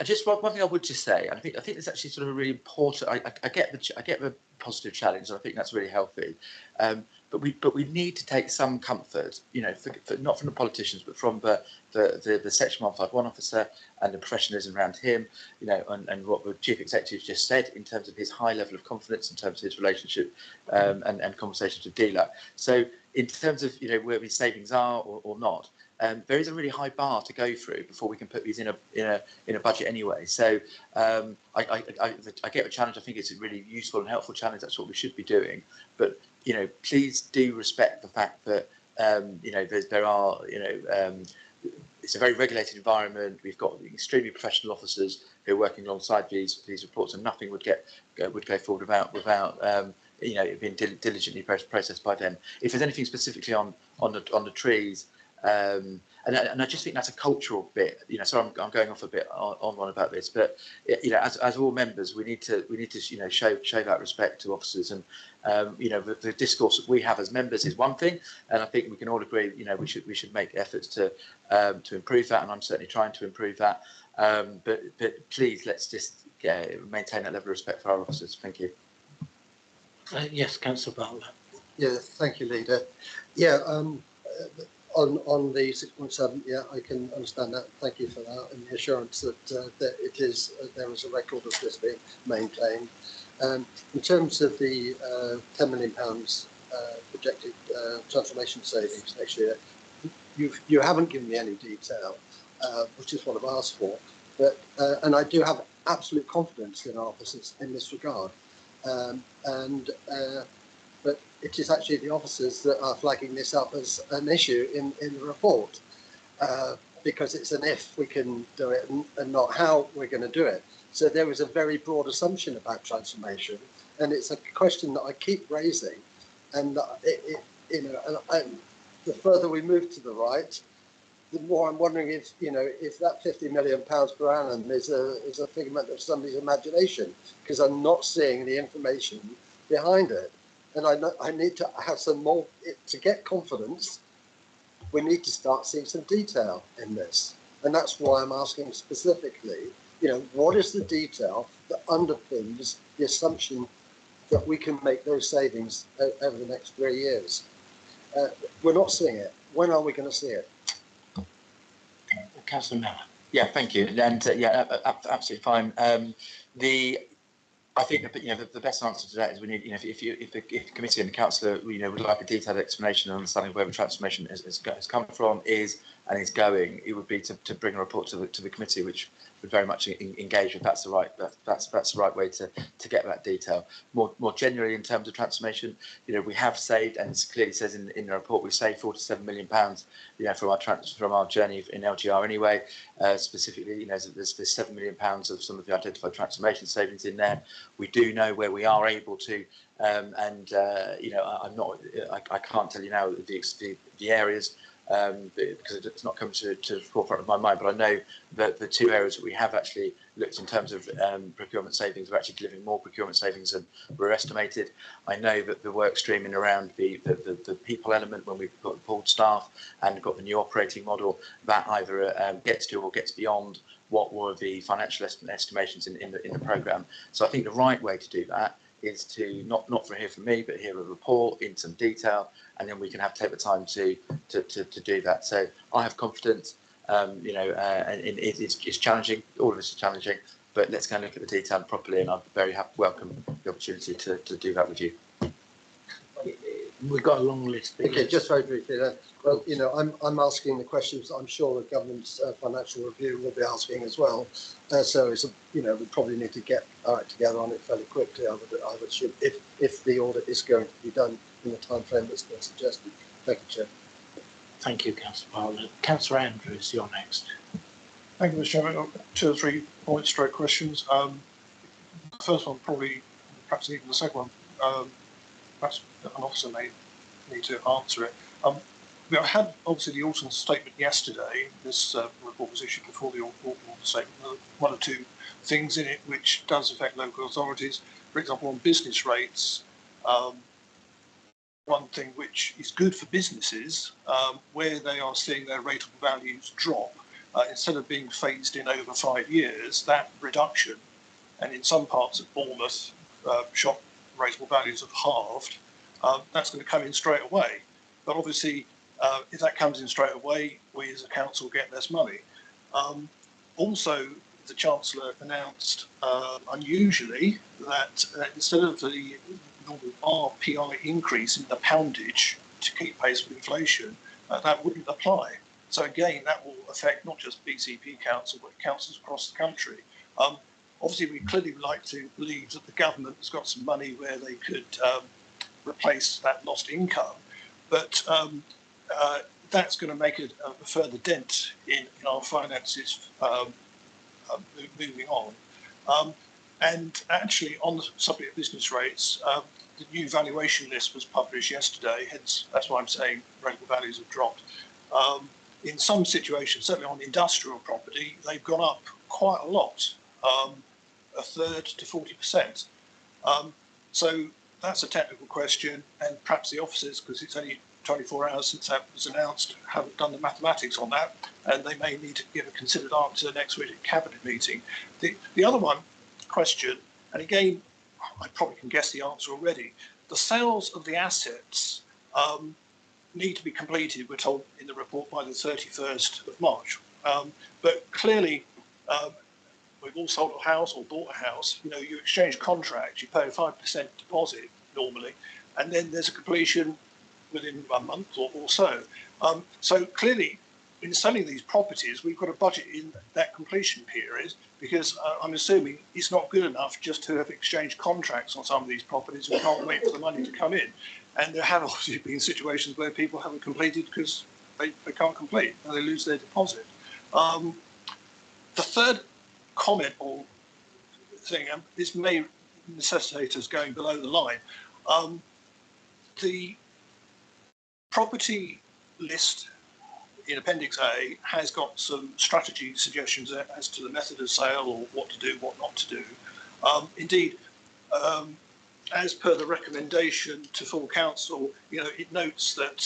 Just one thing I would just say, and I think it's actually sort of a really important. I get the positive challenge, and I think that's really healthy. But we need to take some comfort, not from the politicians, but from the Section 151 officer and the professionalism around him, and what the Chief Executive just said in terms of his high level of confidence, in terms of his relationship and conversations with DLUC. So in terms of where these savings are or not, there is a really high bar to go through before we can put these in a budget anyway. So I get the challenge. I think it's a really useful and helpful challenge. That's what we should be doing. But please do respect the fact that there are it's a very regulated environment. We've got extremely professional officers who are working alongside these reports, and nothing would go forward without it being diligently processed by them. If there's anything specifically on the trees, and I just think that's a cultural bit. So I'm going off a bit on one about this, but as all members, we need to show that respect to officers, and the discourse that we have as members is one thing, and I think we can all agree we should make efforts to improve that, and I'm certainly trying to improve that. But please, let's just maintain that level of respect for our officers. Thank you. Yes, Councillor Bartlett. Yeah, thank you, Leader. Yeah, on the 6.7, yeah, I can understand that. Thank you for that, and the assurance that there is a record of this being maintained. In terms of the £10 million projected transformation savings next year, you haven't given me any detail, which is what I've asked for. But and I do have absolute confidence in our officers in this regard. But it is actually the officers that are flagging this up as an issue in the report, because it's an if we can do it and not how we're going to do it. So there is a very broad assumption about transformation, and it's a question that I keep raising. And the further we move to the right, the more I'm wondering if that £50 million per annum is a figment of somebody's imagination, because I'm not seeing the information behind it. And I need to have some more, to get confidence, we need to start seeing some detail in this. And that's why I'm asking specifically, what is the detail that underpins the assumption that we can make those savings over the next 3 years? We're not seeing it. When are we going to see it? Councillor Miller. Yeah, thank you. And absolutely fine. I think the best answer to that is we need, if the committee and the councillor, would like a detailed explanation and understanding of where the transformation has come from, is going, it would be to bring a report to the committee, which would very much engage with. That's the right way to get that detail. More generally, in terms of transformation, we have saved, and it clearly says in the report, we've saved £47 million, from our journey in LGR anyway. Specifically, there's £7 million of some of the identified transformation savings in there. We do know where we are able to, I can't tell you now the areas, because it's not come to the forefront of my mind, but I know that the two areas that we have actually looked in terms of procurement savings, we're actually delivering more procurement savings than were estimated. I know that the work streaming around the people element, when we've got the pooled staff and got the new operating model, that either gets to or gets beyond what were the financial estimations in the programme. So I think the right way to do that is to not hear from me, but hear a report in some detail, and then we can take the time to do that. So I have confidence. And it's challenging. All of this is challenging, but let's go and look at the detail properly, and I'd very welcome the opportunity to do that with you. We've got a long list. Okay, just very briefly. Well, I'm asking the questions I'm sure the government's financial review will be asking as well. So it's we probably need to get our act together on it fairly quickly. I would assume if the audit is going to be done in the time frame that's been suggested. Thank you, Chair. Thank you, Councillor Bartlett. Councillor Andrews, you're next. Thank you, Mr. Chairman. I've got 2 or 3 points, questions. The first one, perhaps even the second one, perhaps an officer may need to answer it. I had obviously the autumn statement yesterday. This report was issued before the autumn statement. There were 1 or 2 things in it which does affect local authorities. For example, on business rates, one thing which is good for businesses, where they are seeing their rateable values drop, instead of being phased in over 5 years, that reduction, and in some parts of Bournemouth, shop rateable values have halved, that's going to come in straight away. But obviously, if that comes in straight away, we as a council get less money. Also, the Chancellor announced unusually that instead of the normal RPI increase in the poundage to keep pace with inflation, that wouldn't apply. So again, that will affect not just BCP council, but councils across the country. Obviously, we clearly would like to believe that the government has got some money where they could replace that lost income. But that's going to make a further dent in our finances moving on. And actually, on the subject of business rates, the new valuation list was published yesterday, hence that's why I'm saying rental values have dropped. In some situations, certainly on industrial property, they've gone up quite a lot, a third to 40%. So that's a technical question, and perhaps the officers, because it's only 24 hours since that was announced, haven't done the mathematics on that, and they may need to give a considered answer next week at cabinet meeting. The other question, and again, I probably can guess the answer already. The sales of the assets need to be completed, we're told in the report, by the 31st of March. But clearly, we've all sold a house or bought a house. You know, you exchange contracts, you pay a 5% deposit normally, and then there's a completion within a month or so. So clearly, in selling these properties, we've got a budget in that completion period, because I'm assuming it's not good enough just to have exchanged contracts on some of these properties and can't wait for the money to come in. And there have obviously been situations where people haven't completed because they can't complete and they lose their deposit. The third comment or thing, this may necessitate us going below the line. The property list in Appendix A has got some strategy suggestions as to the method of sale or what to do, what not to do. Indeed, as per the recommendation to full council, you know, it notes that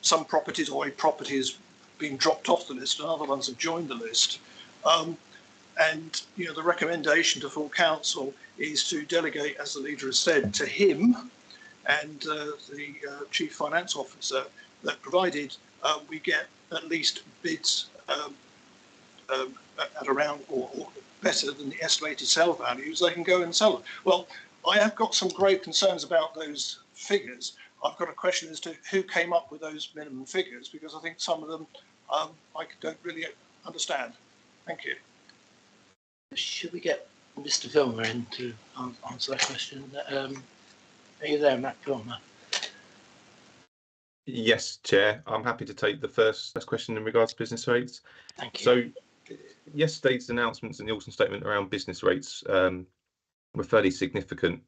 some properties or a property has been dropped off the list and other ones have joined the list. And you know, the recommendation to full council is to delegate, as the leader has said, to him and the chief finance officer, that provided we get at least bids at around or better than the estimated sale values, they can go and sell them. Well, I have got some grave concerns about those figures. I've got a question as to who came up with those minimum figures, because I think some of them I don't really understand. Thank you. Should we get Mr. Filmer in to answer that question? Are you there, Matt Filmer? Yes, Chair. I'm happy to take the first question in regards to business rates. Thank you. So yesterday's announcements and the autumn statement around business rates were fairly significant,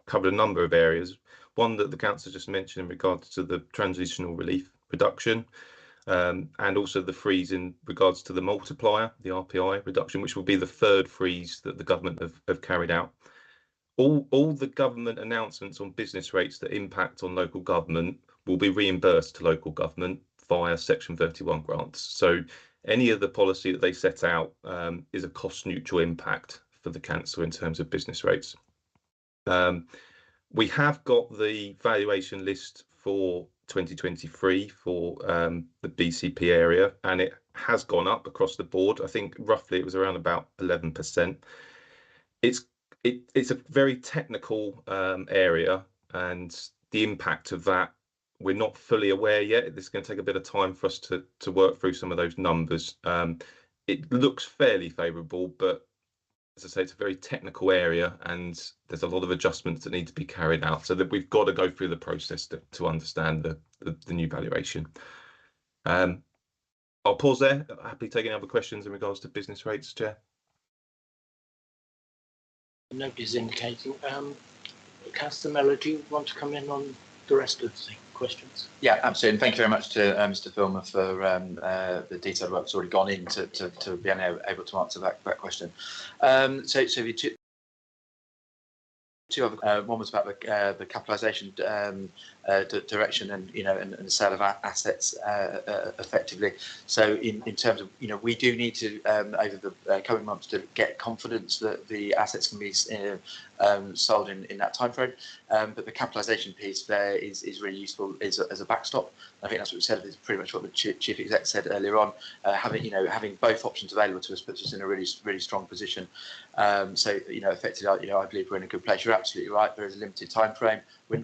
covered a number of areas. One that the council just mentioned in regards to the transitional relief reduction, and also the freeze in regards to the multiplier, the RPI reduction, which will be the third freeze that the government have carried out. All the government announcements on business rates that impact on local government will be reimbursed to local government via Section 31 grants. So any of the policy that they set out is a cost neutral impact for the council in terms of business rates. We have got the valuation list for 2023 for the BCP area, and it has gone up across the board. I think roughly it was around about 11%. It's a very technical area, and the impact of that we're not fully aware yet. This is going to take a bit of time for us to work through some of those numbers. It looks fairly favourable, but as I say, it's a very technical area and there's a lot of adjustments that need to be carried out, so that we've got to go through the process to understand the new valuation. I'll pause there. Happy taking other questions in regards to business rates, Chair. Nobody's indicating. Councillor Mellor, do you want to come in on the rest of the questions? Yeah, absolutely. And thank you very much to Mr. Filmer for the detailed work that's already gone in to be able to answer that question. So the two other, one was about the capitalisation direction and and the sale of assets effectively. So in terms of we do need to over the coming months to get confidence that the assets can be sold in that time frame. But the capitalisation piece there is really useful as a backstop. I think that's what we said. Is pretty much what the chief exec said earlier on. Having both options available to us puts us in a really strong position. So effectively, I believe we're in a good place. You're absolutely right. There is a limited time frame. We're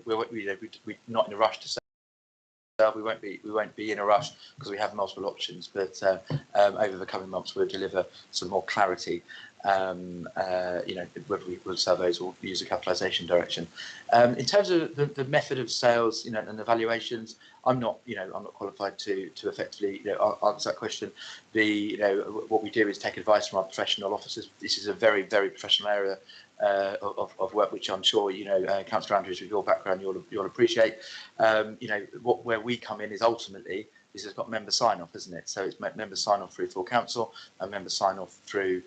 not in a rush to We won't be in a rush because we have multiple options. But over the coming months, we'll deliver some more clarity. Whether we will sell those or use a capitalisation direction. In terms of the method of sales, and the valuations, I'm not qualified to effectively, answer that question. What we do is take advice from our professional officers. This is a very, very professional area of work, which I'm sure Councillor Andrews, with your background, you'll appreciate. Where we come in is ultimately. This has got member sign-off, isn't it? So it's member sign-off through full council and member sign-off through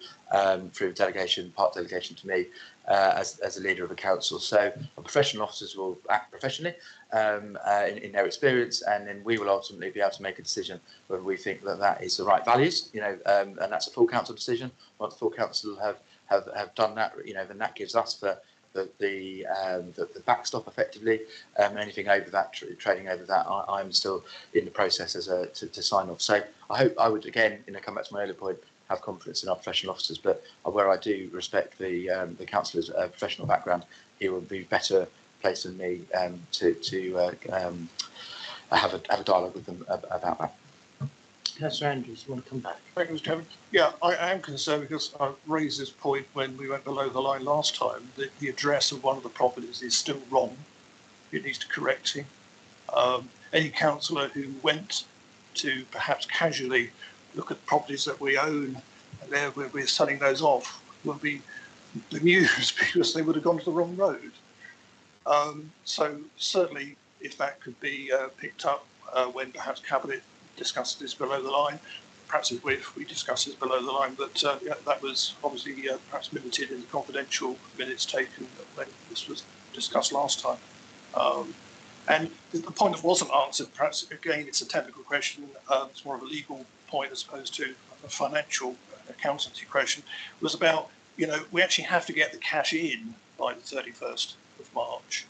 delegation, part delegation to me as a leader of a council. So our professional officers will act professionally in their experience, and then we will ultimately be able to make a decision whether we think that is the right values, and that's a full council decision. Once the full council have done that, then that gives us the backstop effectively, and anything over that, trading over that, I'm still in the process to sign off. So I would again, come back to my earlier point, have confidence in our professional officers, but where I do respect the councillor's professional background, he will be better placed than me to have a dialogue with them about that. Councillor Andrews, you want to come back? Thank you, Mr. Chairman. Yeah, I am concerned because I raised this point when we went below the line last time, that the address of one of the properties is still wrong. It needs to correcting. Any councillor who went to perhaps casually look at properties that we own and there we're selling those off will be bemused because they would have gone to the wrong road. So certainly if that could be picked up when perhaps Cabinet discussed this below the line, perhaps if we discuss this below the line, but that was obviously perhaps limited in the confidential minutes taken when this was discussed last time. And the point that wasn't answered, perhaps again it's a technical question, it's more of a legal point as opposed to a financial accountancy question, was about, we actually have to get the cash in by the 31st of March.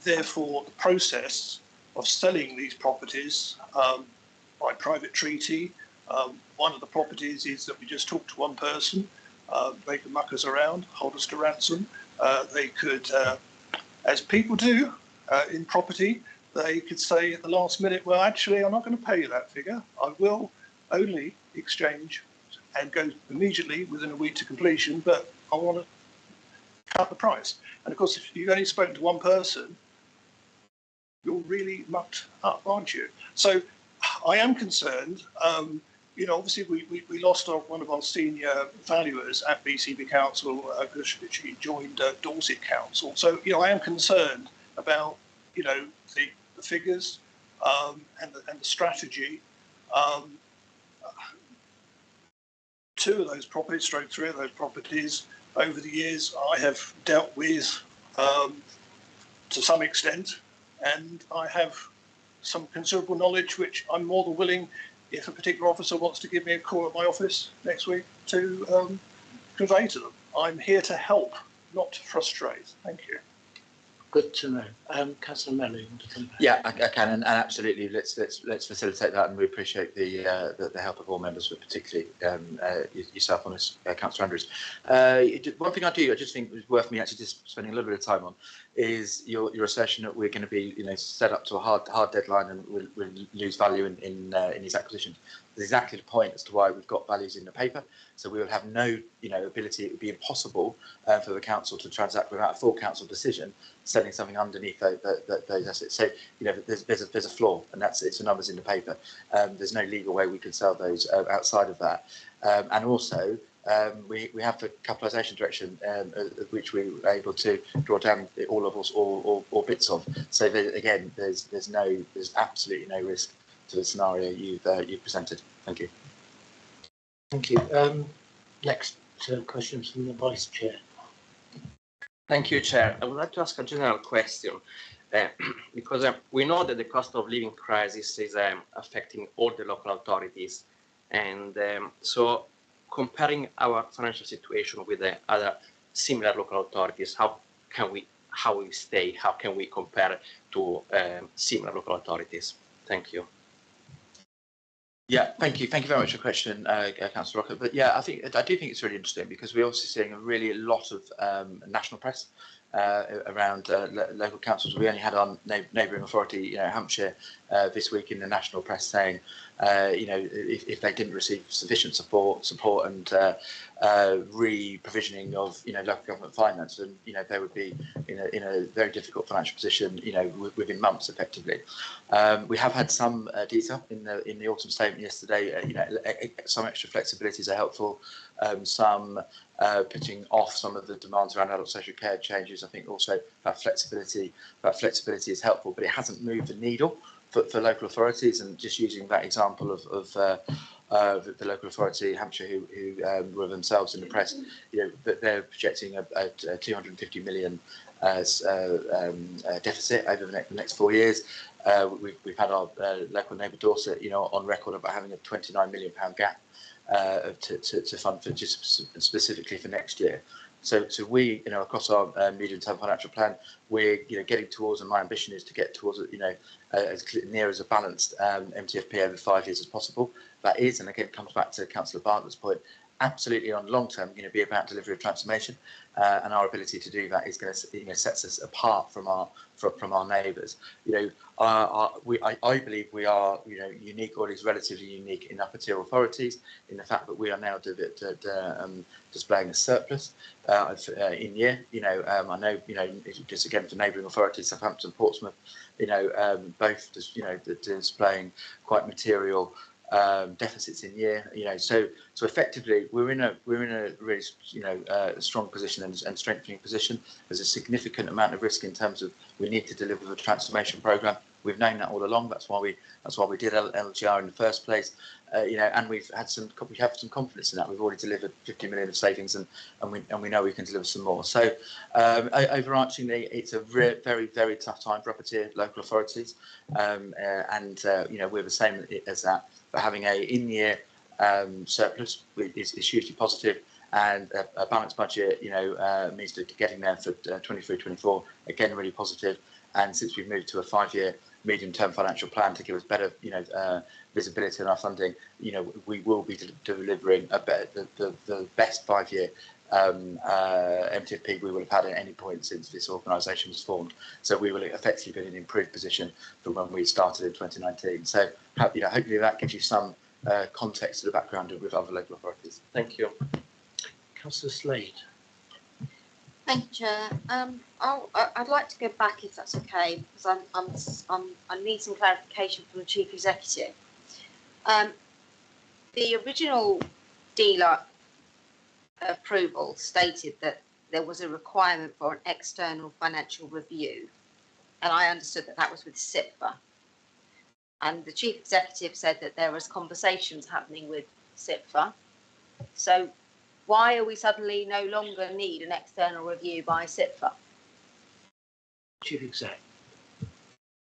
Therefore, the process of selling these properties by private treaty. One of the properties is that we just talk to one person, they can muck us around, hold us to ransom. They could, as people do in property, they could say at the last minute, well, actually, I'm not going to pay you that figure. I will only exchange and go immediately within a week to completion, but I want to cut the price. And of course, if you've only spoken to one person, you're really mucked up, aren't you? So I am concerned. Obviously we lost one of our senior valuers at BCP Council because she joined Dorset Council. So I am concerned about the figures and the strategy. 2 of those properties, stroke 3 of those properties, over the years I have dealt with to some extent. And I have some considerable knowledge, which I'm more than willing, if a particular officer wants to give me a call at my office next week, to convey to them. I'm here to help, not to frustrate. Thank you. Good to know. Councillor Mello, you want to come back? Yeah, I can, and absolutely. Let's facilitate that, and we appreciate the help of all members, but particularly yourself on this, Councillor Andrews. One thing I just think is worth me actually just spending a little bit of time on is your assertion that we're going to be set up to a hard deadline and we'll lose value in these acquisitions. That's exactly the point as to why we've got values in the paper. So we will have no ability. It would be impossible for the council to transact without a full council decision selling something underneath those assets. So there's a flaw, and it's the numbers in the paper. There's no legal way we can sell those outside of that. And also we have the capitalisation direction, which we were able to draw down all of us or bits of. So again, there's absolutely no risk to the scenario you've presented. Thank you. Thank you. Next questions from the Vice Chair. Thank you, Chair. I would like to ask a general question because we know that the cost of living crisis is affecting all the local authorities, and so comparing our financial situation with the other similar local authorities, how can we compare to similar local authorities? Thank you. Yeah, thank you very much for the question, Councillor Rocket. But yeah, I do think it's really interesting because we're obviously seeing a lot of national press around local councils. We only had our neighbouring authority, Hampshire, this week in the national press saying, if they didn't receive sufficient support and re-provisioning of local government finance, and they would be in a very difficult financial position, within months, effectively. We have had some detail in the autumn statement yesterday. Some extra flexibilities are helpful. Some putting off some of the demands around adult social care changes. I think also that flexibility is helpful, but it hasn't moved the needle for local authorities. And just using that example of the local authority, Hampshire, who were themselves in the press, that they're projecting a 250 million deficit over the next 4 years. We've had our local neighbour Dorset, on record about having a £29 million gap to fund for just specifically for next year. So we, across our medium-term financial plan, we're getting towards, and my ambition is to get towards as near as a balanced MTFP over 5 years as possible. That is, and again, it comes back to Councillor Bartlett's point, absolutely on long term going to be about delivery of transformation, and our ability to do that is going to sets us apart from our neighbours. I believe we are unique, or at least relatively unique, in upper tier authorities in the fact that we are now displaying a surplus in year. I know just again for neighbouring authorities, Southampton, Portsmouth, both displaying quite material deficits in year. So effectively we're in a really strong position and strengthening position. There's a significant amount of risk in terms of we need to deliver the transformation programme. We've known that all along. That's why we did LGR in the first place. And we have some confidence in that. We've already delivered 50 million of savings, and we know we can deliver some more. So overarchingly, it's a very, very tough time for upper tier local authorities, and we're the same as that. But having a in-year surplus is hugely positive, and a balanced budget, means to getting there for 23-24, again really positive. And since we've moved to a 5-year medium-term financial plan to give us better, visibility in our funding, we will be delivering the best 5-year MTFP we will have had at any point since this organisation was formed. So we will effectively be in an improved position from when we started in 2019. So hopefully that gives you some context to the background with other local authorities. Thank you. Councillor Slade. Thank you, Chair. I'd like to go back, if that's okay, because I need some clarification from the Chief Executive. The original dealer approval stated that there was a requirement for an external financial review, and I understood that that was with SIPFA. And the Chief Executive said that there was conversations happening with SIPFA. So why are we suddenly no longer need an external review by SIPFA? Chief Exec.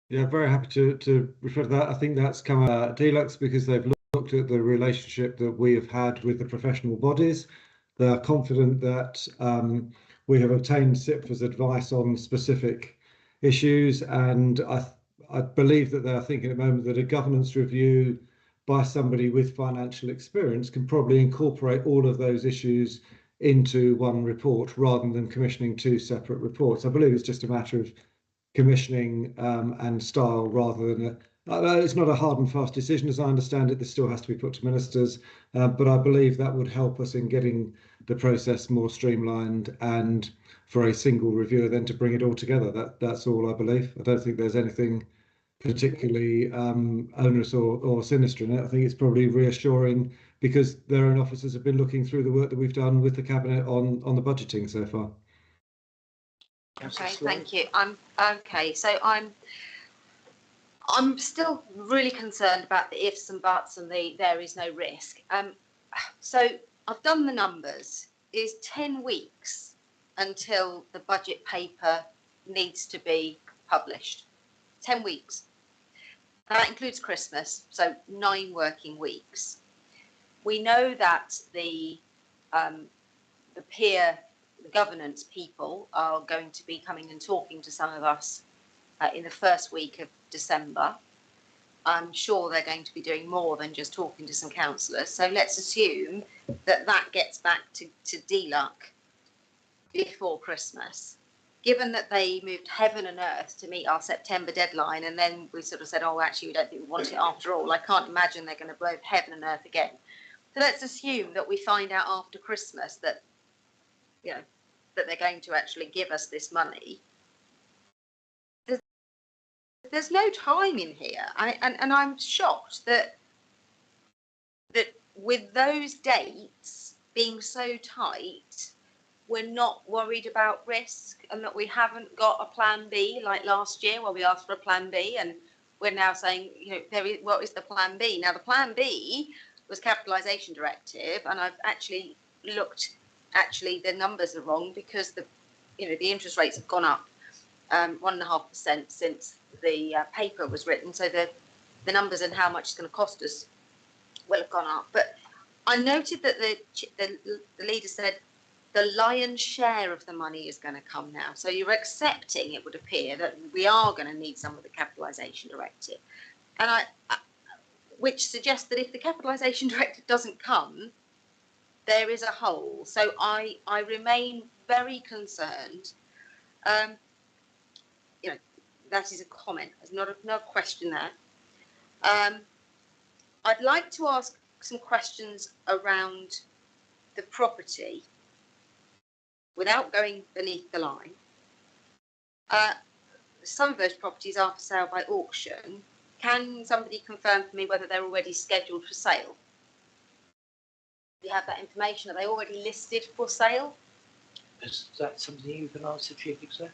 Yeah, very happy to refer to that. I think that's come out Deluxe because they've looked at the relationship that we have had with the professional bodies. They are confident that we have obtained SIPFA's advice on specific issues, and I believe that they are thinking at the moment that a governance review by somebody with financial experience can probably incorporate all of those issues into one report rather than commissioning 2 separate reports. I believe it's just a matter of commissioning and style rather than it's not a hard and fast decision, as I understand it. This still has to be put to ministers, but I believe that would help us in getting the process more streamlined and for a single reviewer then to bring it all together. That's all I believe. I don't think there's anything particularly onerous or sinister in it. I think it's probably reassuring because their own officers have been looking through the work that we've done with the Cabinet on the budgeting so far. Okay, thank you. I'm still really concerned about the ifs and buts and the there is no risk. So I've done the numbers. It's 10 weeks until the budget paper needs to be published. 10 weeks. That includes Christmas, so 9 working weeks. We know that the peer governance people are going to be coming and talking to some of us in the first week of December. I'm sure they're going to be doing more than just talking to some councillors. So let's assume that that gets back to DLUC before Christmas. given that they moved heaven and earth to meet our September deadline, and then we sort of said, oh, actually, we don't think we want it after all, I can't imagine they're going to move heaven and earth again. So let's assume that we find out after Christmas that, you know, that they're going to actually give us this money. There's no time in here, and I'm shocked that with those dates being so tight, we're not worried about risk, and that we haven't got a plan B like last year where we asked for a plan B, and we're now saying, you know, what is the plan B? Now the plan B was capitalisation directive, and I've actually looked. Actually, the numbers are wrong because the interest rates have gone up 1.5% since the paper was written. So the numbers and how much it's going to cost us will have gone up. But I noted that the leader said the lion's share of the money is going to come now. So you're accepting, it would appear, that we are going to need some of the capitalisation directive, and which suggests that if the capitalisation directive doesn't come, there is a hole. So I remain very concerned. You know, that is a comment. There's no question there. I'd like to ask some questions around the property without going beneath the line. Some of those properties are for sale by auction. Can somebody confirm for me whether they're already scheduled for sale? Do you have that information? Are they already listed for sale? Is that something you can answer, Chief Exec?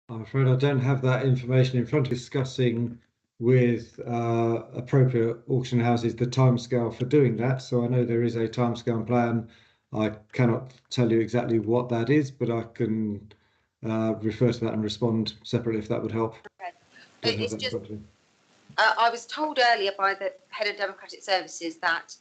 I'm afraid I don't have that information in front of discussing with appropriate auction houses the timescale for doing that. So I know there is a timescale plan. I cannot tell you exactly what that is, but I can refer to that and respond separately if that would help. Okay. It's just, I was told earlier by the head of Democratic Services that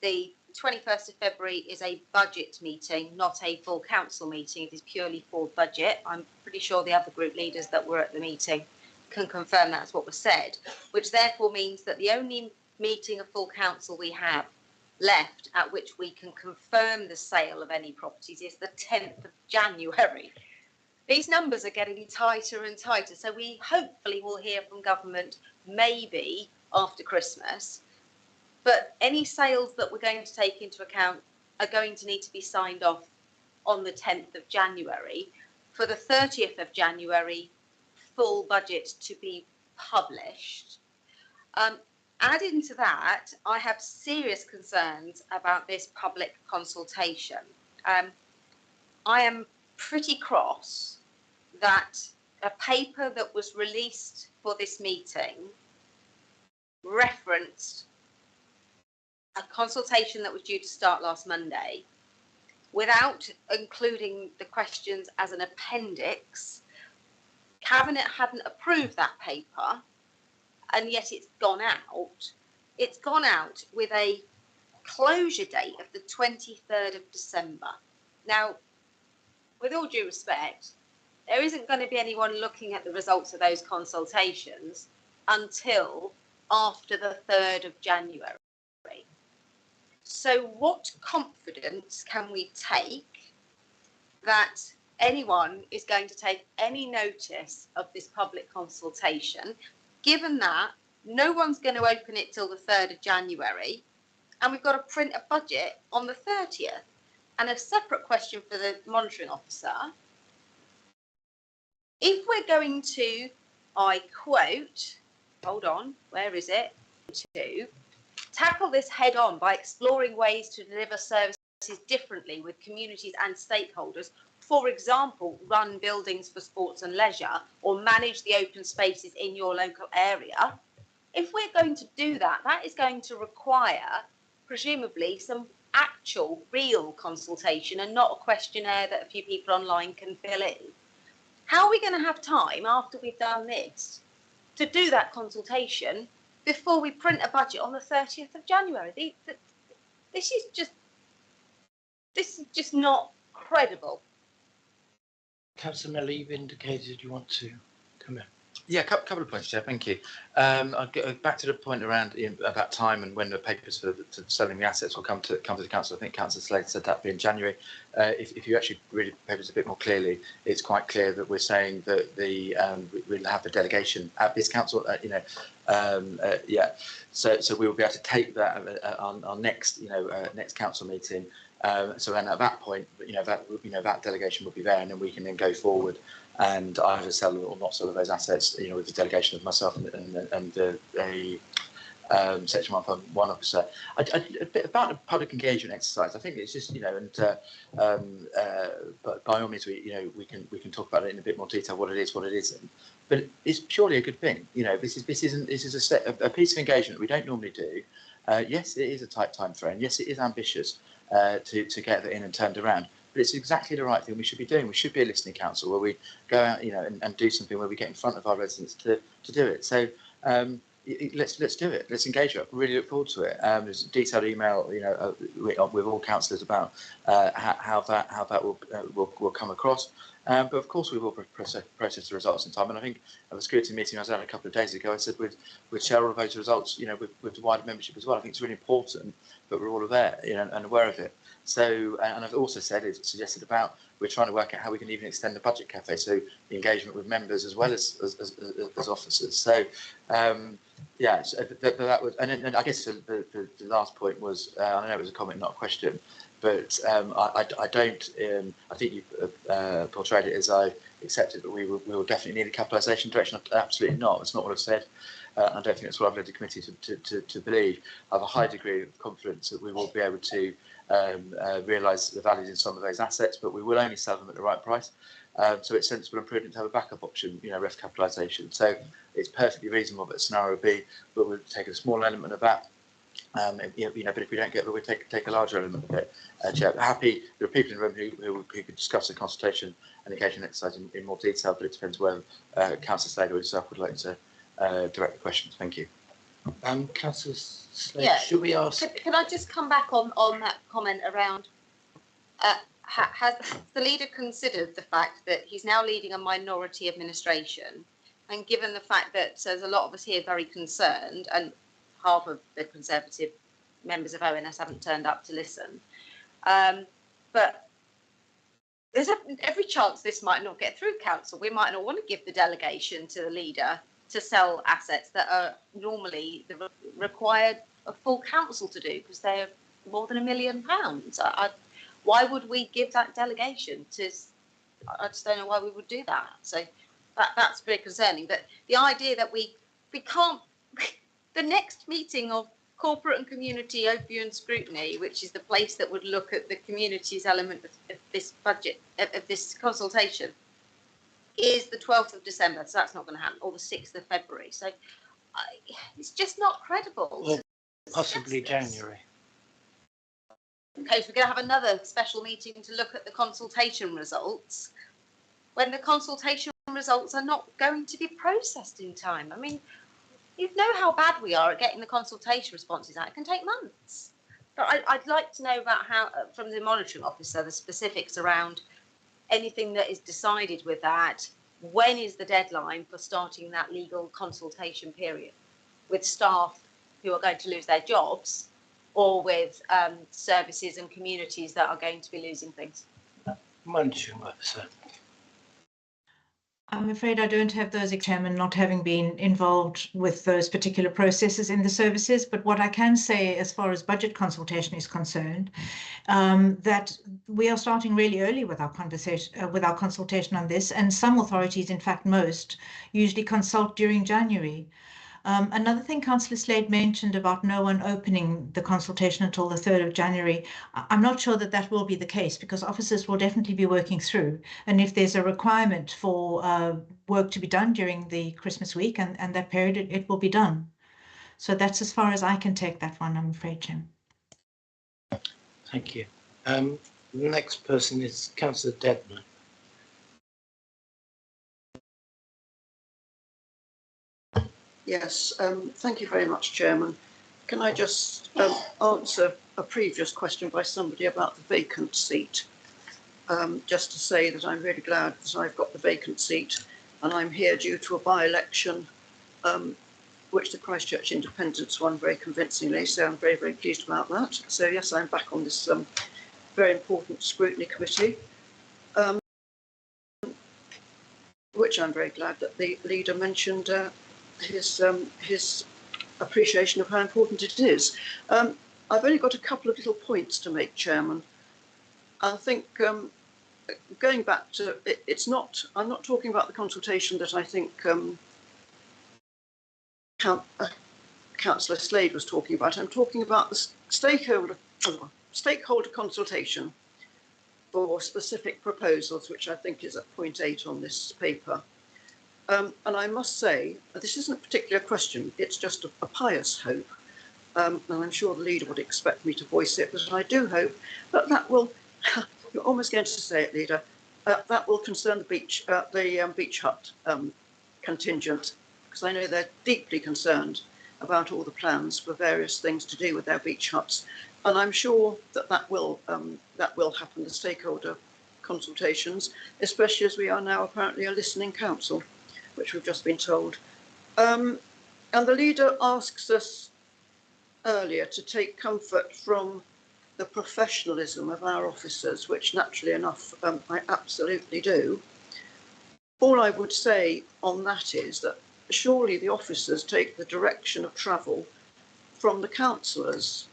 the 21st of February is a budget meeting, not a full council meeting. It is purely for budget. I'm pretty sure the other group leaders that were at the meeting can confirm that's what was said, which therefore means that the only meeting of full council we have left at which we can confirm the sale of any properties is the 10th of January. These numbers are getting tighter and tighter, so we hopefully will hear from government maybe after Christmas. But any sales that we're going to take into account are going to need to be signed off on the 10th of January for the 30th of January full budget to be published. Adding to that, I have serious concerns about this public consultation. I am pretty cross that a paper that was released for this meeting referenced a consultation that was due to start last Monday without including the questions as an appendix. Cabinet hadn't approved that paper, and yet it's gone out. It's gone out with a closure date of the 23rd of December. Now, with all due respect, there isn't going to be anyone looking at the results of those consultations until after the 3rd of January. So what confidence can we take that anyone is going to take any notice of this public consultation, given that no one's going to open it till the 3rd of January, and we've got to print a budget on the 30th? And a separate question for the monitoring officer. If we're going to, I quote, hold on, where is it? To tackle this head on by exploring ways to deliver services differently with communities and stakeholders, for example, run buildings for sports and leisure or manage the open spaces in your local area. If we're going to do that, that is going to require, presumably, some actual, real consultation and not a questionnaire that a few people online can fill in. How are we going to have time after we've done this to do that consultation before we print a budget on the 30th of January? This is just not credible. Councillor Miller, you've indicated you want to come in. Yeah, a couple of points, Chair. Thank you. I'll get back to the point around about time and when the papers for selling the assets will come to the council. I think Councillor Slade said that would be in January. If you actually read the papers a bit more clearly, it's quite clear that we're saying that we'll have the delegation at this council. Yeah. So we will be able to take that on our next next council meeting. So then at that point, that delegation will be there, and then we can then go forward and either sell or not sell those assets, with the delegation of myself and the Section 151 officer. A bit about the public engagement exercise. I think it's just, but by all means, we can talk about it in a bit more detail, what it is, what it isn't. But it's purely a good thing. This is a piece of engagement we don't normally do. Yes, it is a tight time frame. Yes, it is ambitious to get that in and turned around. But it's exactly the right thing we should be doing. We should be a listening council where we go out, and do something where we get in front of our residents to do it. So let's do it. Let's engage it. I really look forward to it. There's a detailed email, with all councillors about how that will come across. But of course, we will process the results in time. And I think at the scrutiny meeting I was at a couple of days ago, I said we'd share all of those results, with the wider membership as well. I think it's really important that we're all aware, and aware of it. So, and I've also suggested about we're trying to work out how we can even extend the budget cafe, so the engagement with members as well as officers. So, yeah, so that was, and I guess the last point was, I know it was a comment, not a question, but I don't. I think you portrayed it as I accepted, but we will definitely need a capitalisation direction. Absolutely not. That's not what I've said. I don't think that's what I've led the committee to believe. I have a high degree of confidence that we will be able to realise the values in some of those assets, but we will only sell them at the right price. So it's sensible and prudent to have a backup option, ref capitalisation. So it's perfectly reasonable that scenario B, but we'll take a small element of that. But if we don't get it, we'll take a larger element of it. Happy, there are people in the room who could discuss the consultation and engagement exercise in more detail, but it depends whether Councillor Slade or yourself would like to direct the questions. Thank you. Councillor Slade, Yeah. should we ask? Can I just come back on that comment around, has the leader considered the fact that he's now leading a minority administration, and given the fact that there's a lot of us here very concerned, and half of the Conservative members of ONS haven't turned up to listen, but there's every chance this might not get through council. We might not want to give the delegation to the leader to sell assets that are normally required a full council to do, because they're more than £1 million. Why would we give that delegation to? I just don't know why we would do that. So that's very concerning. But the idea that we can't, the next meeting of corporate and community overview and scrutiny, which is the place that would look at the community's element of this budget, of this consultation, is the 12th of December. So that's not going to happen, or the 6th of February. So it's just not credible. Well, possibly January. Okay, so we're going to have another special meeting to look at the consultation results, when the consultation results are not going to be processed in time. I mean, you know how bad we are at getting the consultation responses out. It can take months. But I'd like to know about how, from the monitoring officer, the specifics around anything that is decided with that. When is the deadline for starting that legal consultation period with staff who are going to lose their jobs, or with services and communities that are going to be losing things? Monitoring officer. I'm afraid I don't have those, Chairman, not having been involved with those particular processes in the services. But what I can say, as far as budget consultation is concerned, that we are starting really early with our consultation on this, and some authorities, in fact most, usually consult during January. Another thing Councillor Slade mentioned about no one opening the consultation until the 3rd of January, I'm not sure that that will be the case, because officers will definitely be working through. And if there's a requirement for work to be done during the Christmas week and that period, it will be done. So that's as far as I can take that one, I'm afraid, Jim. Thank you. The next person is Councillor Dedman. Yes, thank you very much, Chairman. Can I just answer a previous question by somebody about the vacant seat? Just to say that I'm really glad that I've got the vacant seat. and I'm here due to a by-election which the Christchurch Independents won very convincingly, so I'm very, very pleased about that. So yes, I'm back on this very important scrutiny committee, which I'm very glad that the leader mentioned his appreciation of how important it is. I've only got a couple of little points to make, Chairman. I think going back to I'm not talking about the consultation that I think Councillor Slade was talking about. I'm talking about the stakeholder consultation for specific proposals, which I think is at point 8 on this paper. And I must say, this isn't a particular question, it's just a pious hope. And I'm sure the leader would expect me to voice it, but I do hope that will, you're almost going to say it, leader, that will concern the beach hut contingent, because I know they're deeply concerned about all the plans for various things to do with their beach huts. And I'm sure that will happen, the stakeholder consultations, especially as we are now apparently a listening council, which we've just been told. And the leader asks us earlier to take comfort from the professionalism of our officers, which naturally enough I absolutely do. All I would say on that is that surely the officers take the direction of travel from the councillors.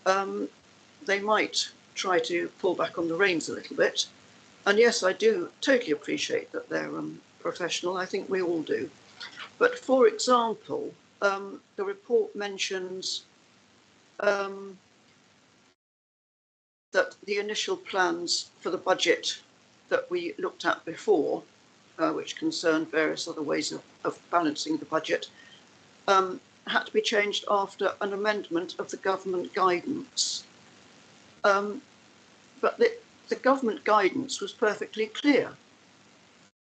They might try to pull back on the reins a little bit. And yes, I do totally appreciate that they're professional. I think we all do. But for example, the report mentions that the initial plans for the budget that we looked at before, which concerned various other ways of balancing the budget, had to be changed after an amendment of the government guidance. But the government guidance was perfectly clear.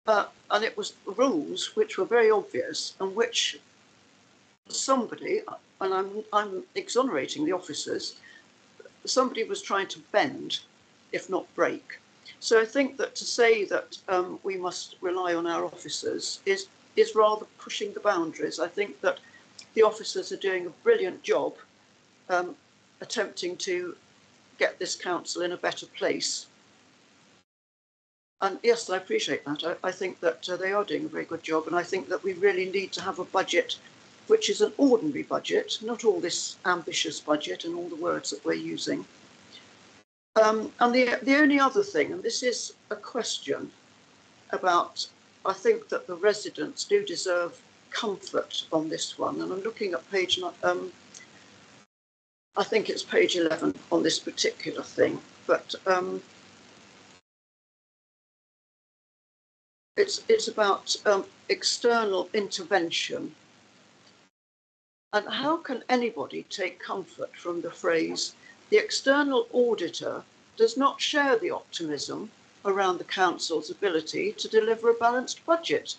And it was rules which were very obvious and which somebody, and I'm exonerating the officers, somebody was trying to bend, if not break. So I think that to say that we must rely on our officers is rather pushing the boundaries. I think that the officers are doing a brilliant job attempting to get this council in a better place. And yes, I appreciate that. I think that they are doing a very good job, and I think that we really need to have a budget which is an ordinary budget, not all this ambitious budget and all the words that we're using. And the only other thing, and this is a question about, I think that the residents do deserve comfort on this one, and I'm looking at page, I think it's page 11 on this particular thing, but it's about external intervention. And how can anybody take comfort from the phrase, the external auditor does not share the optimism around the council's ability to deliver a balanced budget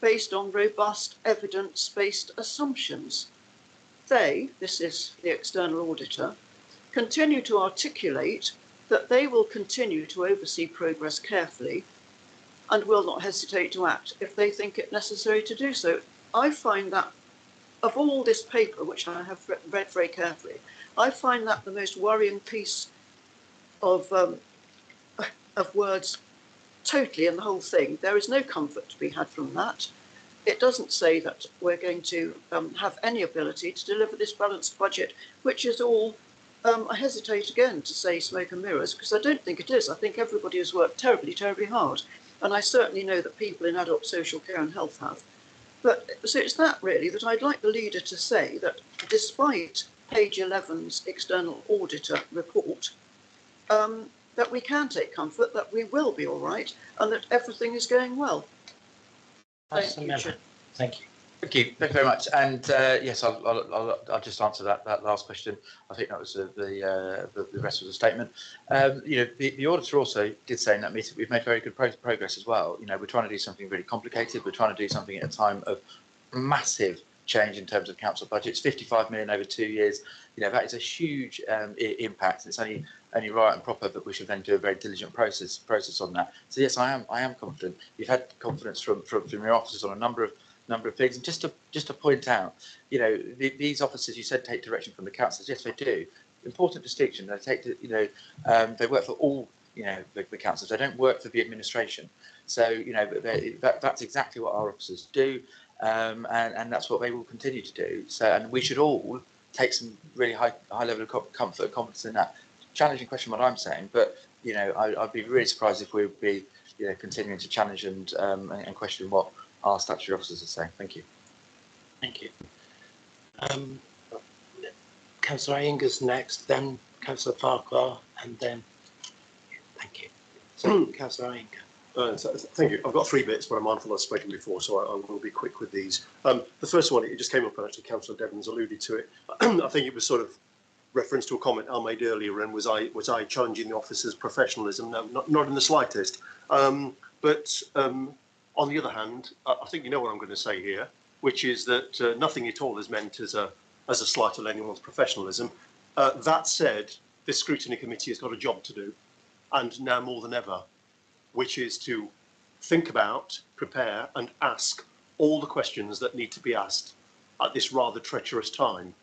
based on robust evidence-based assumptions? They, this is the external auditor, continue to articulate that they will continue to oversee progress carefully and will not hesitate to act if they think it necessary to do so. I find that, of all this paper, which I have read very carefully, I find that the most worrying piece of words totally in the whole thing. There is no comfort to be had from that. It doesn't say that we're going to have any ability to deliver this balanced budget, which is all, I hesitate again to say smoke and mirrors, because I don't think it is. I think everybody has worked terribly, terribly hard. And I certainly know that people in adult social care and health have. But so it's that really that I'd like the leader to say that despite page 11's external auditor report, that we can take comfort, that we will be all right, and that everything is going well. Thank you. Thank you. Thank you very much. And yes, I'll just answer that last question. I think that was the rest of the statement. You know, the auditor also did say in that meeting we've made very good progress as well. You know, we're trying to do something really complicated. We're trying to do something at a time of massive change in terms of council budgets. 55 million over 2 years. You know, that is a huge impact. It's only only right and proper that we should then do a very diligent process on that. So yes, I am confident. You've had confidence from your officers on a number of things, and just to point out, you know, these officers, you said, take direction from the councillors. Yes, they do. Important distinction. They take, you know, they work for all, you know, the councillors. They don't work for the administration. So, you know, that's exactly what our officers do, and that's what they will continue to do. So, and we should all take some really high level of comfort and confidence in that. Challenging question, what I'm saying, but you know, I'd be really surprised if we'd be, you know, continuing to challenge and question what our statutory officers are saying. Thank you. Thank you. Councillor Inger's next, then Councillor Farquhar, and then thank you. So, Councillor Inger. Thank you. I've got 3 bits, but I'm mindful I've spoken before, so I will be quick with these. The first one, it just came up, and actually Councillor Devon's alluded to it. I think it was sort of reference to a comment I made earlier, and was I challenging the officers' professionalism? No, not in the slightest. But on the other hand, I think you know what I'm going to say here, which is that nothing at all is meant as a slight on anyone's professionalism. That said, this scrutiny committee has got a job to do, and now more than ever, which is to think about, prepare, and ask all the questions that need to be asked at this rather treacherous time.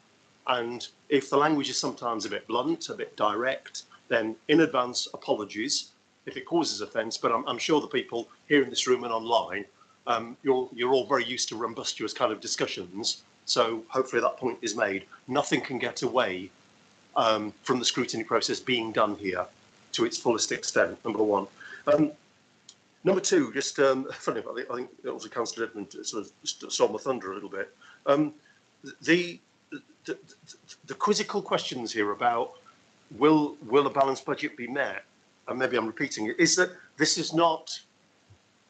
And if the language is sometimes a bit blunt, a bit direct, then in advance, apologies if it causes offence. But I'm sure the people here in this room and online, you're all very used to rumbustious kind of discussions. So hopefully that point is made. Nothing can get away from the scrutiny process being done here to its fullest extent, number one. Number two, just funny about it, I think it was a Councillor Edmund sort of stole my thunder a little bit. The quizzical questions here about will a balanced budget be met, and maybe I'm repeating it, is that this is not,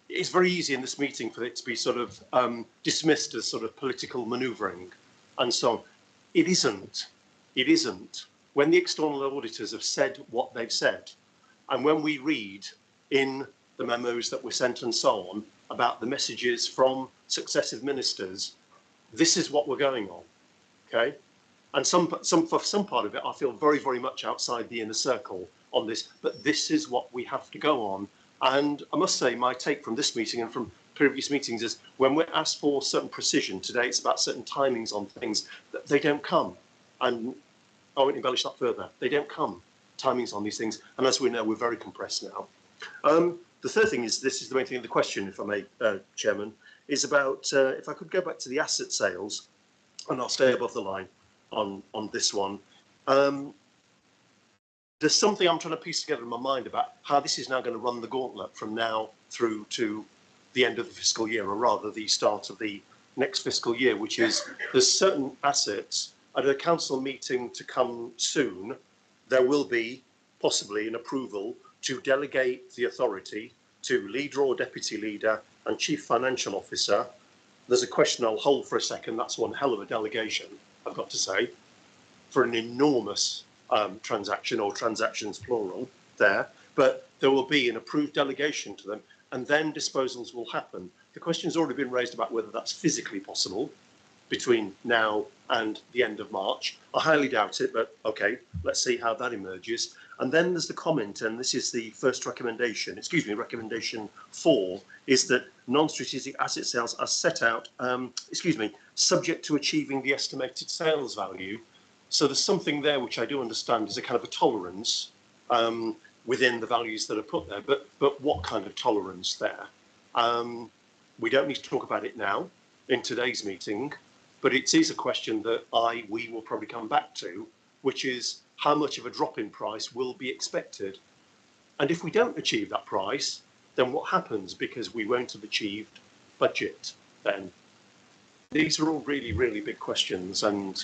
it's very easy in this meeting for it to be sort of dismissed as sort of political manoeuvring and so on. It isn't. It isn't. When the external auditors have said what they've said, and when we read in the memos that were sent and so on about the messages from successive ministers, this is what we're going on, okay? And for some part of it, I feel very, very much outside the inner circle on this, but this is what we have to go on. And I must say, my take from this meeting and from previous meetings is when we're asked for certain precision, today it's about certain timings on things, that they don't come. And I won't embellish that further. They don't come, timings on these things. And as we know, we're very compressed now. The third thing is, this is the main thing of the question, if I may, Chairman, is about, if I could go back to the asset sales, and I'll stay above the line on this one. There's something I'm trying to piece together in my mind about how this is now going to run the gauntlet from now through to the end of the fiscal year, or rather the start of the next fiscal year, which is there's certain assets at a council meeting to come soon. There will be possibly an approval to delegate the authority to leader or deputy leader and chief financial officer. There's a question I'll hold for a second. That's one hell of a delegation, I've got to say, for an enormous transaction, or transactions plural there. But there will be an approved delegation to them, and then disposals will happen. The question's already been raised about whether that's physically possible between now and the end of March. I highly doubt it, but okay, let's see how that emerges. And then there's the comment, and this is the first recommendation, recommendation 4, is that non-strategic asset sales are set out, subject to achieving the estimated sales value. So there's something there which I do understand is a kind of a tolerance within the values that are put there, but what kind of tolerance there? We don't need to talk about it now in today's meeting, but it is a question that we will probably come back to, which is how much of a drop in price will be expected. And if we don't achieve that price, then what happens? Because we won't have achieved budget then. These are all really, really big questions, and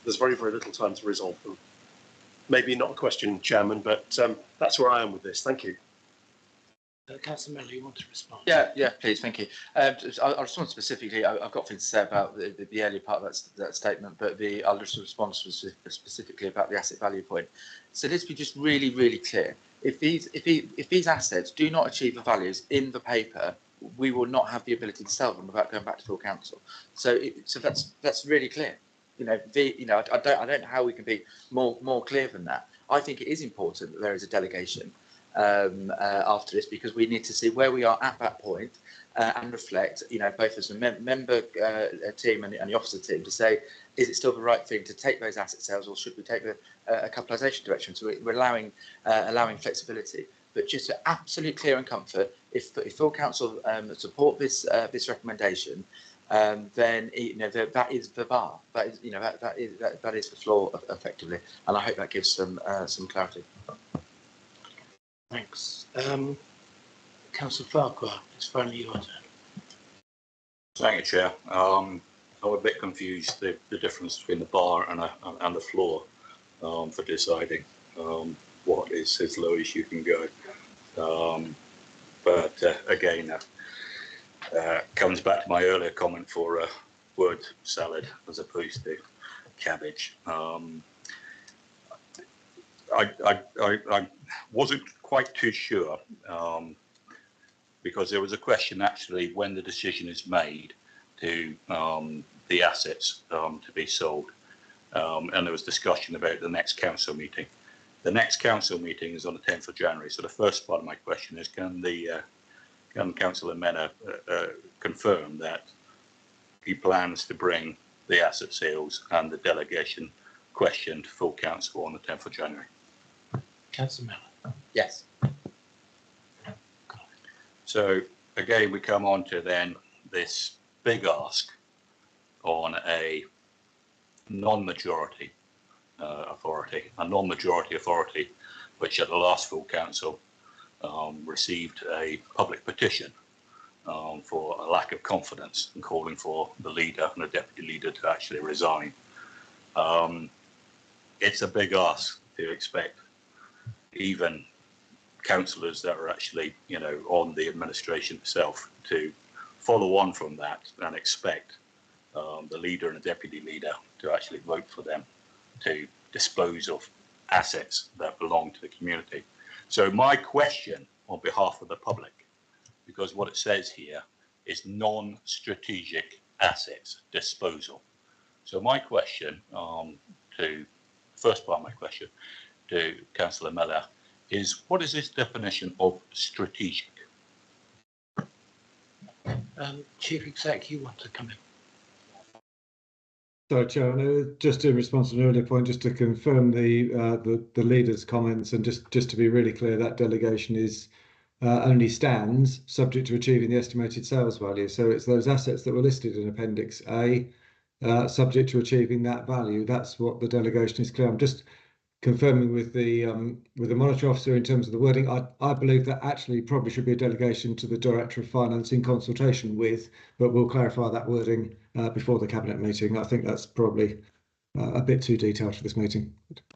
there's very, very little time to resolve them. Maybe not a question, Chairman, but that's where I am with this. Thank you. Councillor Miller, you want to respond? Yeah, please, thank you. I'll respond specifically. I've got things to say about the earlier part of that statement, but I'll just respond specifically about the asset value point. So let's be just really, really clear. If these assets do not achieve the values in the paper, we will not have the ability to sell them without going back to full council. So that's really clear. I don't know how we can be more clear than that. I think it is important that there is a delegation after this, because we need to see where we are at that point and reflect, both as a member team and the officer team, to say, is it still the right thing to take those asset sales, or should we take a capitalisation direction? So we're allowing flexibility. But just for absolute clear and comfort, if full council support this recommendation, then that is the bar. That is that is the floor effectively, and I hope that gives some clarity. Thanks. Councillor Farquhar, it's finally your turn. Thank you, Chair. I'm a bit confused the difference between the bar and the floor for deciding what is as low as you can go. But again, comes back to my earlier comment for word salad as opposed to cabbage. I wasn't quite too sure because there was a question actually when the decision is made to the assets to be sold, and there was discussion about the next council meeting. The next council meeting is on the 10th of January. So the first part of my question is, can Councillor Mena confirm that he plans to bring the asset sales and the delegation question to full council on the 10th of January? Councillor Mena. Yes. So again, we come on to then this big ask on a non-majority authority, which at the last full council received a public petition for a lack of confidence and calling for the leader and the deputy leader to actually resign. It's a big ask to expect even councillors that are actually, on the administration itself to follow on from that and expect the leader and the deputy leader to actually vote for them to dispose of assets that belong to the community. So my question on behalf of the public, because what it says here is non-strategic assets disposal. So my question first part of my question to Councillor Miller is, what is this definition of strategic? Chief Exec, you want to come in? Sorry, Chair, just in response to an earlier point, just to confirm the leader's comments, and just to be really clear, that delegation is only stands subject to achieving the estimated sales value. So it's those assets that were listed in Appendix A, subject to achieving that value. That's what the delegation is clear. I'm just confirming with the monitor officer in terms of the wording. I believe that actually probably should be a delegation to the Director of Finance in consultation with, but we'll clarify that wording before the Cabinet meeting. I think that's probably a bit too detailed for this meeting.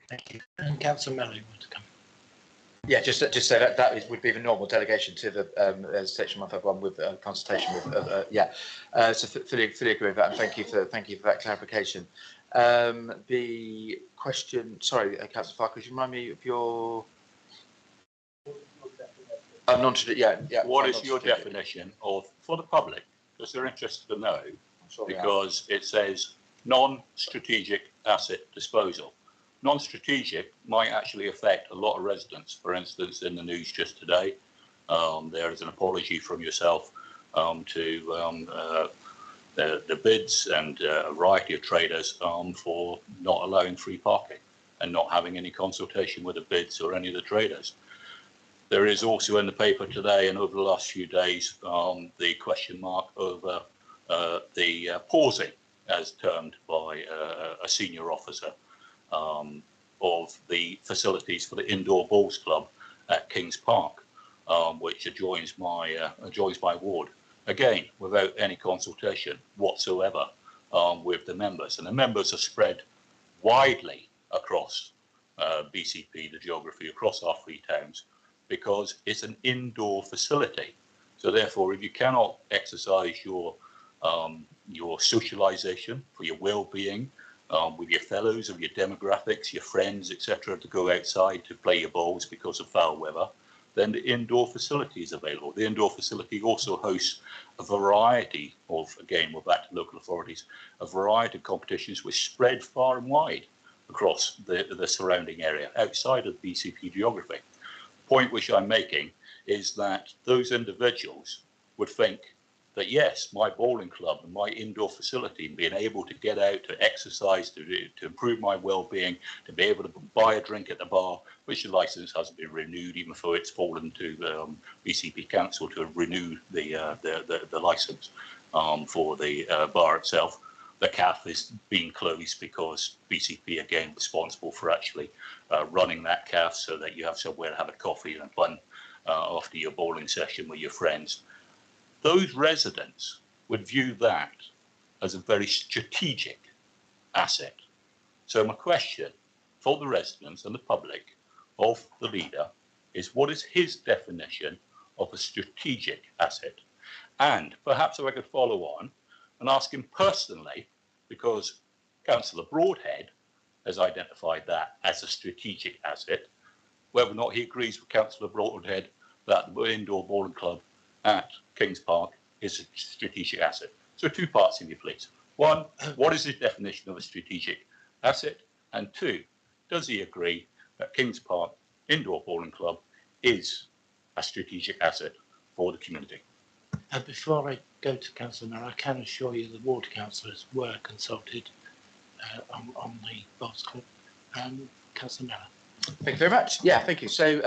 Thank you. And Councillor Mello, you want to come in? Yeah, just say that would be the normal delegation to the section 151 with consultation with so fully agree with that, and thank you for that clarification. The question, sorry, Councillor Farquhar, could you remind me of your What is your definition of, for the public, because they're interested to know, because it says non-strategic asset disposal. Non-strategic might actually affect a lot of residents. For instance, in the news just today, there is an apology from yourself to the bids and a variety of traders for not allowing free parking and not having any consultation with the bids or any of the traders. There is also in the paper today and over the last few days the question mark over the pausing, as termed by a senior officer, of the facilities for the indoor bowls club at Kings Park, which adjoins my ward. Again, without any consultation whatsoever with the members. And the members are spread widely across BCP, the geography, across our three towns, because it's an indoor facility. So therefore, if you cannot exercise your socialisation for your well-being with your fellows, of your demographics, your friends, etc., to go outside to play your bowls because of foul weather, then the indoor facility is available. The indoor facility also hosts a variety of, again, we're back to local authorities, a variety of competitions which spread far and wide across the surrounding area outside of BCP geography. The point which I'm making is that those individuals would think that yes, my bowling club and my indoor facility, being able to get out, to exercise, to improve my well-being, to be able to buy a drink at the bar, which the licence hasn't been renewed, even though it's fallen to BCP Council to renew the licence for the bar itself. The CAF is being closed because BCP again responsible for actually running that CAF so that you have somewhere to have a coffee and fun after your bowling session with your friends. Those residents would view that as a very strategic asset. So my question for the residents and the public of the leader is, what is his definition of a strategic asset? And perhaps if I could follow on and ask him personally, because Councillor Broadhead has identified that as a strategic asset, whether or not he agrees with Councillor Broadhead that the indoor bowling club at Kings Park is a strategic asset. So 2 parts in you, please. 1, what is his definition of a strategic asset? And 2, does he agree that Kings Park Indoor Bowling Club is a strategic asset for the community? Before I go to Councillor Miller, I can assure you the ward councillors were consulted on the bowls club. Councillor Miller. Thank you very much. Yeah, thank you. So,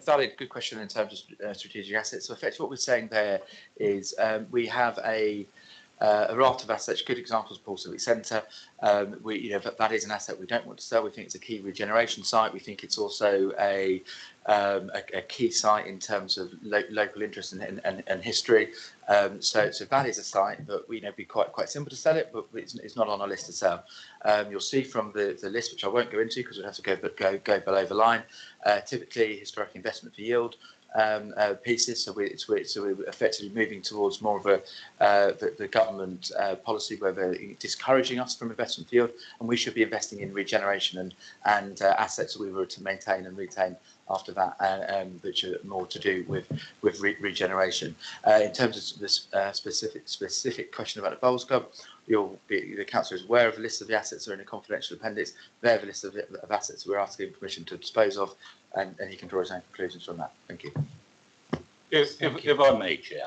valid, good question in terms of strategic assets. So, effectively, what we're saying there is we have a raft of assets. Good examples, Paul Civic Centre. That is an asset we don't want to sell. We think it's a key regeneration site. We think it's also a key site in terms of local interest and history. So that is a site that we know be quite simple to sell it, but it's not on our list to sell. You'll see from the list, which I won't go into because we'd have to go below the line. Typically, historic investment for yield pieces. So we're effectively moving towards more of the government policy where they're discouraging us from investment field, and we should be investing in regeneration and assets that we were to maintain and retain after that, which are more to do with regeneration. In terms of this specific question about the Bowls Club, the council is aware of the list of the assets that are in a confidential appendix. They're the list of assets we're asking permission to dispose of, and he can draw his own conclusions from that. Thank you. If I may, Chair,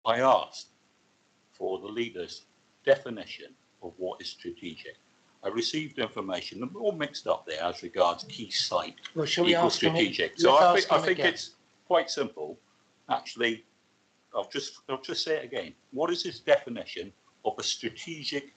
I asked for the leader's definition of what is strategic. I received information, all mixed up there as regards key site equals strategic. So I think it's quite simple. Actually, I'll just say it again. What is his definition of a strategic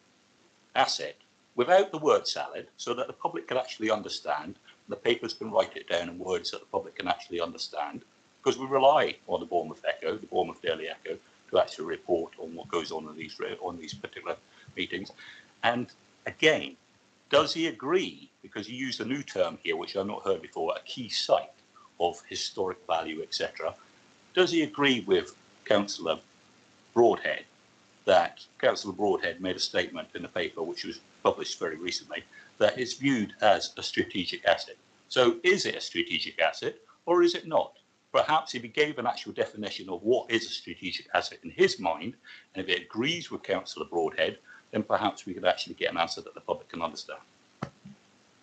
asset without the word salad, so that the public can actually understand? The papers can write it down in words that the public can actually understand, because we rely on the Bournemouth Echo, the Bournemouth Daily Echo, to actually report on what goes on in these particular meetings. And again, does he agree, because he used a new term here, which I've not heard before, a key site of historic value, etc. Does he agree with Councillor Broadhead that Councillor Broadhead made a statement in the paper, which was published very recently, that is viewed as a strategic asset? So is it a strategic asset or is it not? Perhaps if he gave an actual definition of what is a strategic asset in his mind, and if it agrees with Councillor Broadhead, then perhaps we could actually get an answer that the public can understand.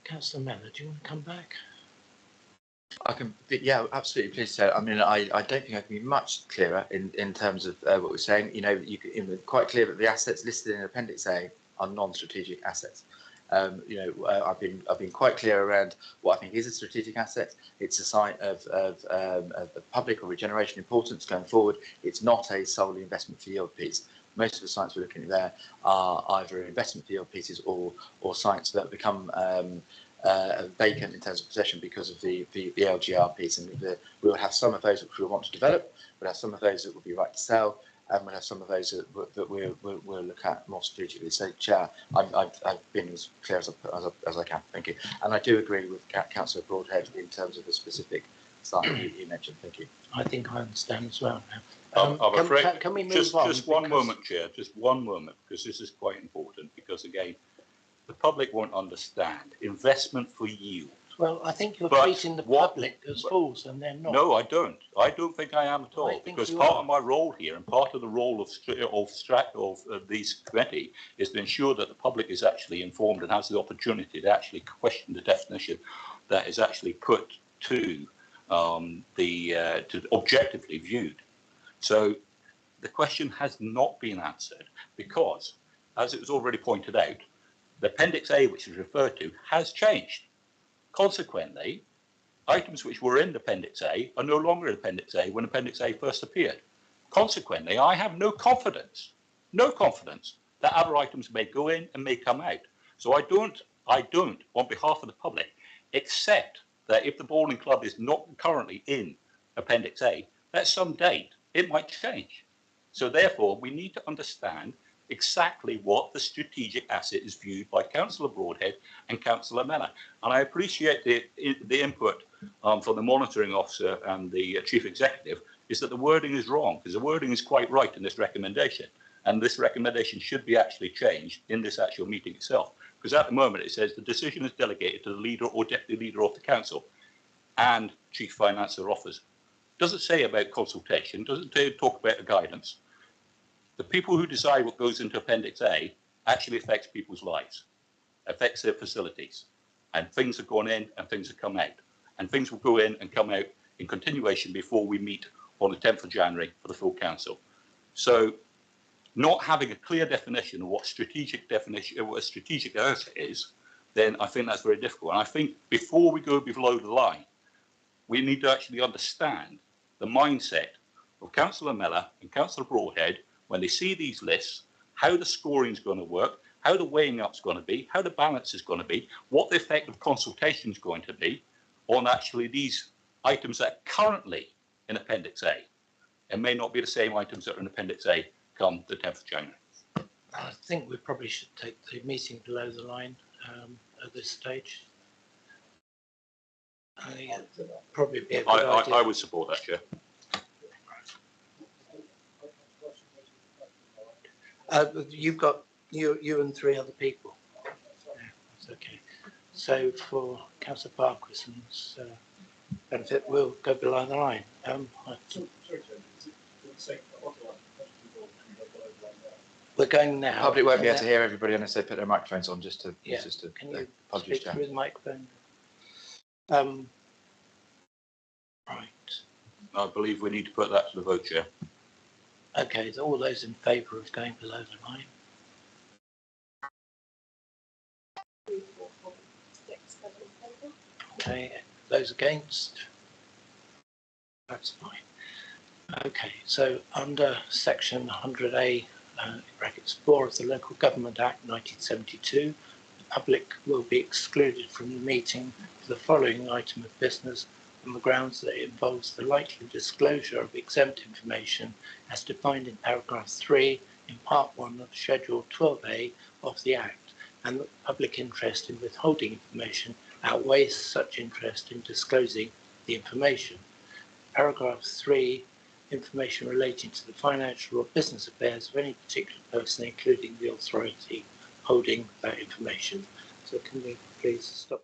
Councillor Miller, do you want to come back? I can, yeah, absolutely. Please say. I mean, I don't think I can be much clearer in terms of what we're saying. It's quite clear that the assets listed in Appendix A are non-strategic assets. I've been quite clear around what I think is a strategic asset. It's a site of public or regeneration importance going forward. It's not a solely investment for yield piece. Most of the sites we're looking at there are either investment for yield pieces or sites that become vacant in terms of possession because of the LGR piece. And we'll have some of those which we want to develop. We'll have some of those that will be right to sell. And we'll have some of those that we'll look at more strategically. So, Chair, I've been as clear as I can. Thank you. And I do agree with Councillor Broadhead in terms of the specific site he mentioned. Thank you. I think I understand as well now. I'm afraid, can we move on? Just one moment, Chair, just one moment, because this is quite important, because again, the public won't understand investment for yield. Well, I think you're But treating the public as fools, and they're not. No, I don't. I don't think I am at all, think because you part are. of my role here and part of the role of this committee is to ensure that the public is actually informed and has the opportunity to actually question the definition that is actually put to to objectively viewed. So the question has not been answered because, as it was already pointed out, the Appendix A, which is referred to, has changed. Consequently, items which were in Appendix A are no longer in Appendix A when Appendix A first appeared. Consequently, I have no confidence that other items may go in and may come out. So I don't, on behalf of the public, accept that if the bowling club is not currently in Appendix A, at some date it might change. So therefore, we need to understand exactly what the strategic asset is viewed by Councillor Broadhead and Councillor Mellor. And I appreciate the input from the monitoring officer and the chief executive is that the wording is wrong, because the wording is quite right in this recommendation. And this recommendation should be actually changed in this actual meeting itself. Because at the moment it says the decision is delegated to the leader or deputy leader of the council and chief financier officers. Doesn't say about consultation, doesn't talk about the guidance. The people who decide what goes into Appendix A actually affects people's lives, affects their facilities, and things have gone in and things have come out, and things will go in and come out in continuation before we meet on the 10th of January for the full council. So not having a clear definition of what a strategic asset is, then I think that's very difficult. And I think before we go below the line, we need to actually understand the mindset of Councillor Mellor and Councillor Broadhead when they see these lists, how the scoring is going to work, how the weighing up is going to be, how the balance is going to be, what the effect of consultation is going to be on actually these items that are currently in Appendix A. It may not be the same items that are in Appendix A come the 10th of January. I think we probably should take the meeting below the line at this stage. I think it'd probably be a good idea. I would support that, Chair. You've got you and 3 other people. Yeah, that's okay. So for Councillor Parkinson's benefit, we'll go below the line. We're going now. The public won't be able to hear everybody unless they put their microphones on. Just to Can you apologies, speak through the microphone? Right. I believe we need to put that to the vote, Chair. Okay, so all those in favour of going below the line? Okay, those against? That's fine. Okay, so under section 100A, brackets 4 of the Local Government Act 1972, the public will be excluded from the meeting for the following item of business on the grounds that it involves the likely disclosure of exempt information as defined in paragraph 3 in part 1 of Schedule 12A of the Act, and that public interest in withholding information outweighs such interest in disclosing the information. Paragraph 3, information relating to the financial or business affairs of any particular person, including the authority holding that information. So can we please stop?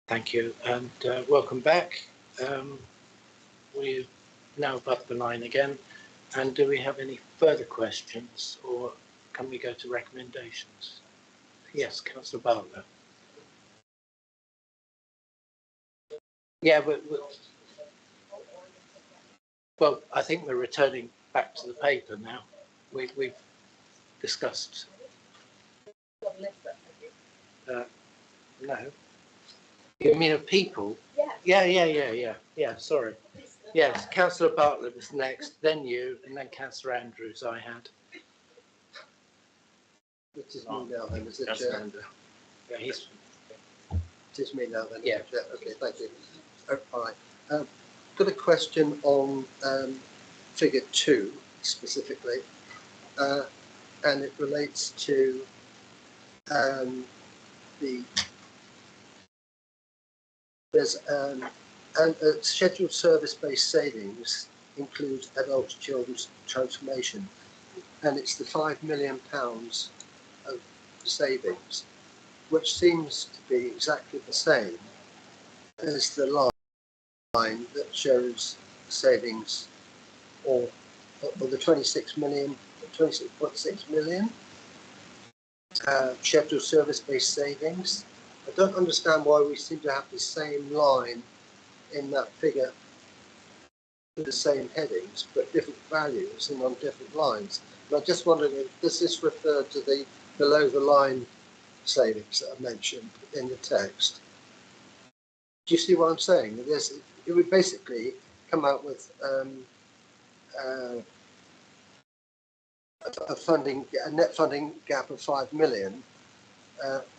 Thank you, and welcome back. We're now above the line again. And do we have any further questions, or can we go to recommendations? Yes, Councillor Bartlett. Yeah, well, I think we're returning back to the paper now. We've discussed. No. You mean of people? Yeah. Sorry. Yes, Councillor Bartlett was next, then you, and then Councillor Andrews. I had. It is me now then, is it, Chair? Yeah, he's. It is me now then. Yeah. Okay, thank you. All right. Got a question on figure 2 specifically, and it relates to there's scheduled service-based savings includes adult children's transformation, and it's the £5 million of savings, which seems to be exactly the same as the line that shows savings, or the 26 million, 26.6 million scheduled service-based savings. I don't understand why we seem to have the same line in that figure with the same headings, but different values and on different lines. And I just wondered if does this refer to the below the line savings that I mentioned in the text? Do you see what I'm saying? It would basically come out with a net funding gap of 5 million,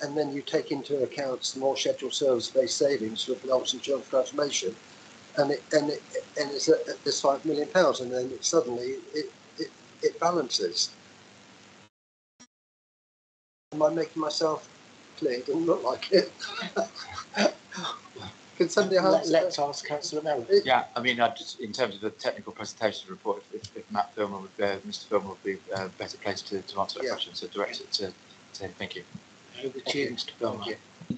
and then you take into account some more scheduled service-based savings for adults and children's transformation, and it's at this £5 million, and then suddenly it balances. Am I making myself clear? It doesn't look like it. Can somebody answer? Let's ask Councillor Mellon. Yeah, I mean, just in terms of the technical presentation report, if Matt Filmer would, Mr. Filmer would be better placed to answer that question, so direct it to him. Thank you. Over to you, Mr. Filmer.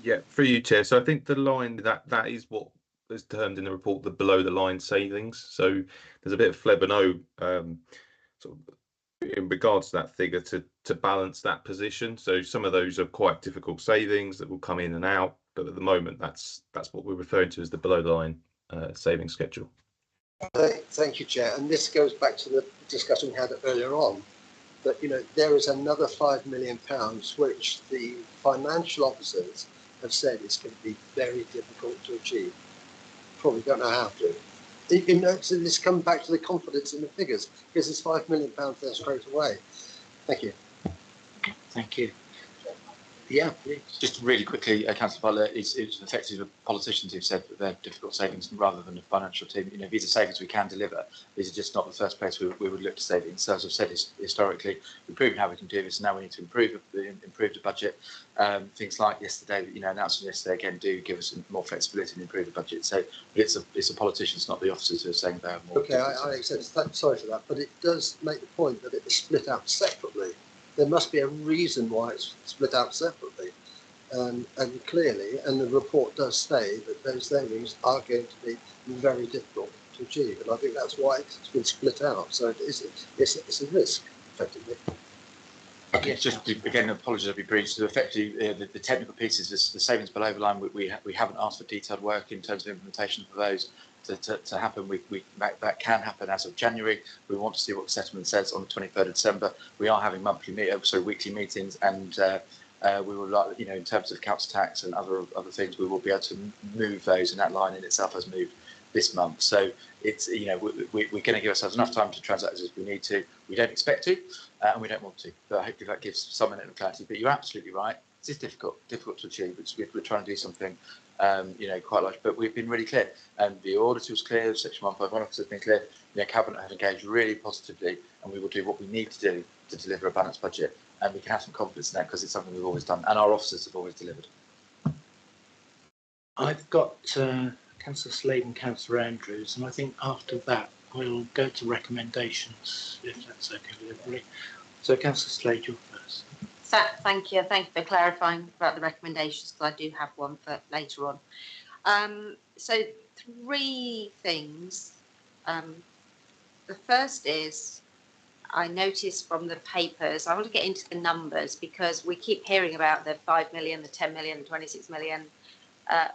Yeah, through you, Chair. So I think the line that is what is termed in the report the below the line savings. So there's a bit of fleb sort of in regards to that figure to balance that position. So some of those are quite difficult savings that will come in and out, but at the moment that's what we're referring to as the below the line saving schedule. Thank you, Chair. And this goes back to the discussion we had earlier on, that there is another £5 million which the financial officers have said is going to be very difficult to achieve. Probably don't know how to. So this comes back to the confidence in the figures, because there's £5 million there straight away. Thank you. Thank you. Yeah, please. Just really quickly, Councillor Butler, it's effectively the politicians who've said that they're difficult savings rather than the financial team. These are savings we can deliver. These are just not the first place we would look to savings. So as I've said historically, we've proven how we can do this. Now we need to improve the budget. Things like yesterday, announcement yesterday again do give us more flexibility and improve the budget. So it's the politicians, not the officers, who are saying they are more. Okay, I accept. Sorry for that, but it does make the point that it is split out separately. There must be a reason why it's split out separately, and clearly, and the report does say that those savings are going to be very difficult to achieve, and I think that's why it's been split out. So it's a risk, effectively. Okay, just again, apologies, I'll be brief. So effectively, the technical pieces, the savings below the line, we haven't asked for detailed work in terms of implementation for those to happen. That can happen as of January. We want to see what the settlement says on the 23rd of December. We are having weekly meetings, and we will, in terms of council tax and other things, we will be able to move those, and that line in itself has moved this month. So it's, we're going to give ourselves enough time to transact as we need to. We don't expect to, and we don't want to, but hopefully that gives some element of clarity. But you're absolutely right. It is difficult to achieve. We're trying to do something, quite large, but we've been really clear. And the auditor was clear, Section 151 officer has been clear. Cabinet have engaged really positively, and we will do what we need to do to deliver a balanced budget. And we can have some confidence in that because it's something we've always done, and our officers have always delivered. I've got Councillor Slade and Councillor Andrews, and I think after that we'll go to recommendations, if that's okay with everybody. So Councillor Slade, you're first. So, thank you for clarifying about the recommendations, because I do have one for later on. So three things. The first is, I noticed from the papers, I want to get into the numbers because we keep hearing about the 5 million, the 10 million, the 26 million,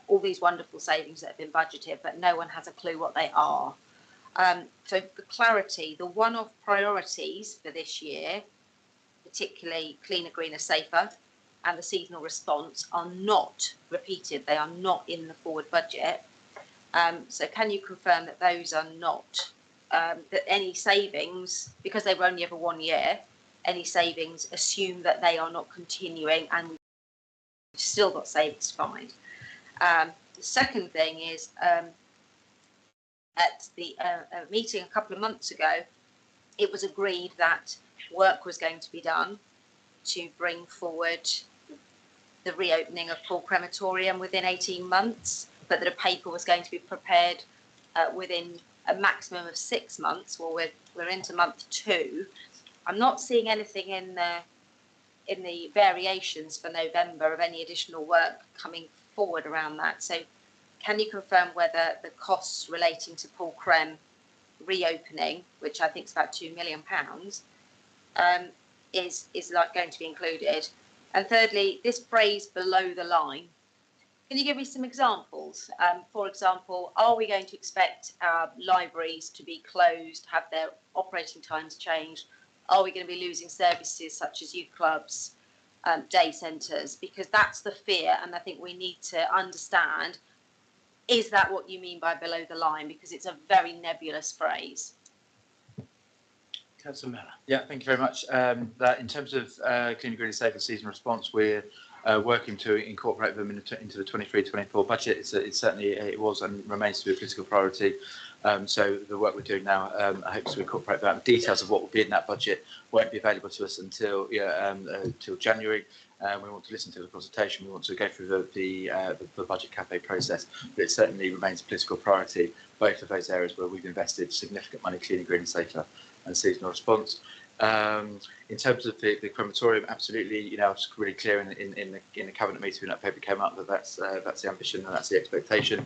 all these wonderful savings that have been budgeted, but no one has a clue what they are. So for clarity, the one-off priorities for this year, particularly cleaner, greener, safer, and the seasonal response are not repeated. They are not in the forward budget. So can you confirm that those are not, that any savings, because they were only ever 1 year, any savings assume that they are not continuing and we've still got savings to find. The second thing is, at the meeting a couple of months ago, it was agreed that work was going to be done to bring forward the reopening of Poole Crematorium within 18 months, but that a paper was going to be prepared within a maximum of 6 months. Well, we're into month 2. I'm not seeing anything in the variations for November of any additional work coming forward around that. So can you confirm whether the costs relating to Poole Crem reopening, which I think is about £2 million, is like going to be included? And thirdly, this phrase below the line, can you give me some examples? For example, are we going to expect our libraries to be closed, have their operating times changed? Are we going to be losing services such as youth clubs, day centres? Because that's the fear, and I think we need to understand, is that what you mean by below the line? Because it's a very nebulous phrase. Councillor Mellor. Yeah, thank you very much. That in terms of clean, green, safe and season response, we're working to incorporate them into the 23-24 budget. It's certainly, it was and remains to be a political priority. So the work we're doing now, I hope to incorporate that. The details of what will be in that budget won't be available to us until till January. We want to listen to the consultation. We want to go through the budget cafe process. But it certainly remains a political priority. Both of those areas where we've invested significant money, cleaner, green, and safer, and seasonal response. In terms of the crematorium, absolutely. I was really clear in the cabinet meeting when that paper came up that that's the ambition and that's the expectation.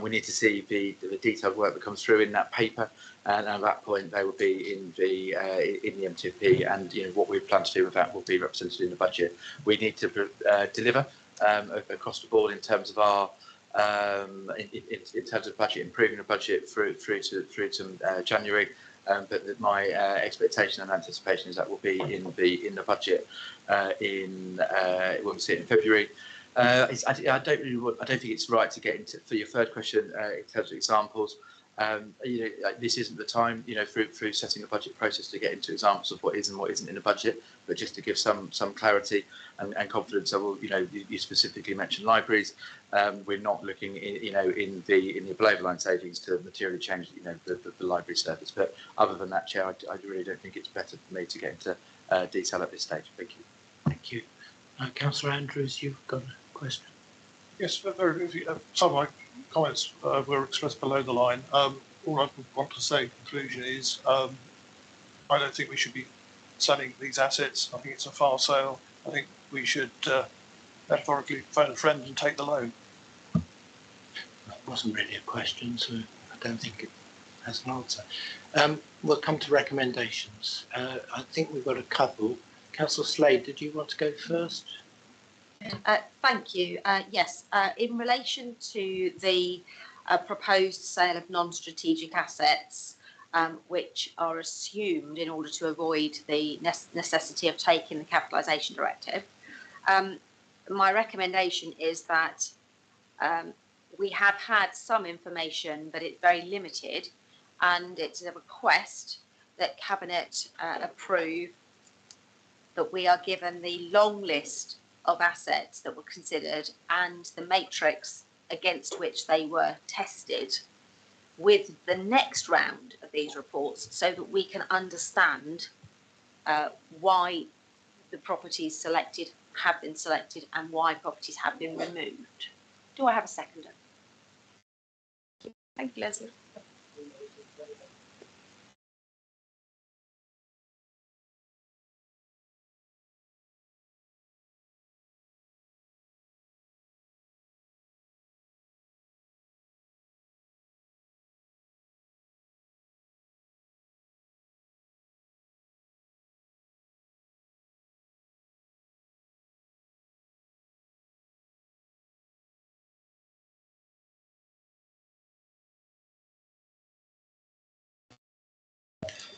We need to see the detailed work that comes through in that paper, and at that point they will be in the MTP, and what we plan to do with that will be represented in the budget. We need to deliver across the board in terms of our in terms of budget, improving the budget through to January. But my expectation and anticipation is that will be in the budget when we see it in February. I don't think it's right to get into, for your third question, in terms of examples. This isn't the time, through setting a budget process to get into examples of what is and what isn't in the budget, but just to give some clarity and confidence. I will, you specifically mentioned libraries. We're not looking, in the below the line savings to materially change, the library service. But other than that, Chair, I really don't think it's better for me to get into detail at this stage. Thank you. Thank you. Councillor Andrews, you've got a question. Yes, very briefly. Some of my comments were expressed below the line. All I want to say in conclusion is I don't think we should be selling these assets. I think it's a fire sale. I think we should metaphorically phone a friend and take the loan. That wasn't really a question, so I don't think it has an answer. We'll come to recommendations. I think we've got a couple. Councillor Slade, did you want to go first? Thank you. Yes, in relation to the proposed sale of non-strategic assets, which are assumed in order to avoid the necessity of taking the capitalisation directive, my recommendation is that we have had some information, but it's very limited, and it's a request that Cabinet approve that we are given the long list of assets that were considered and the matrix against which they were tested with the next round of these reports, so that we can understand why the properties selected have been selected and why properties have been removed. Do I have a seconder? Thank you, Leslie.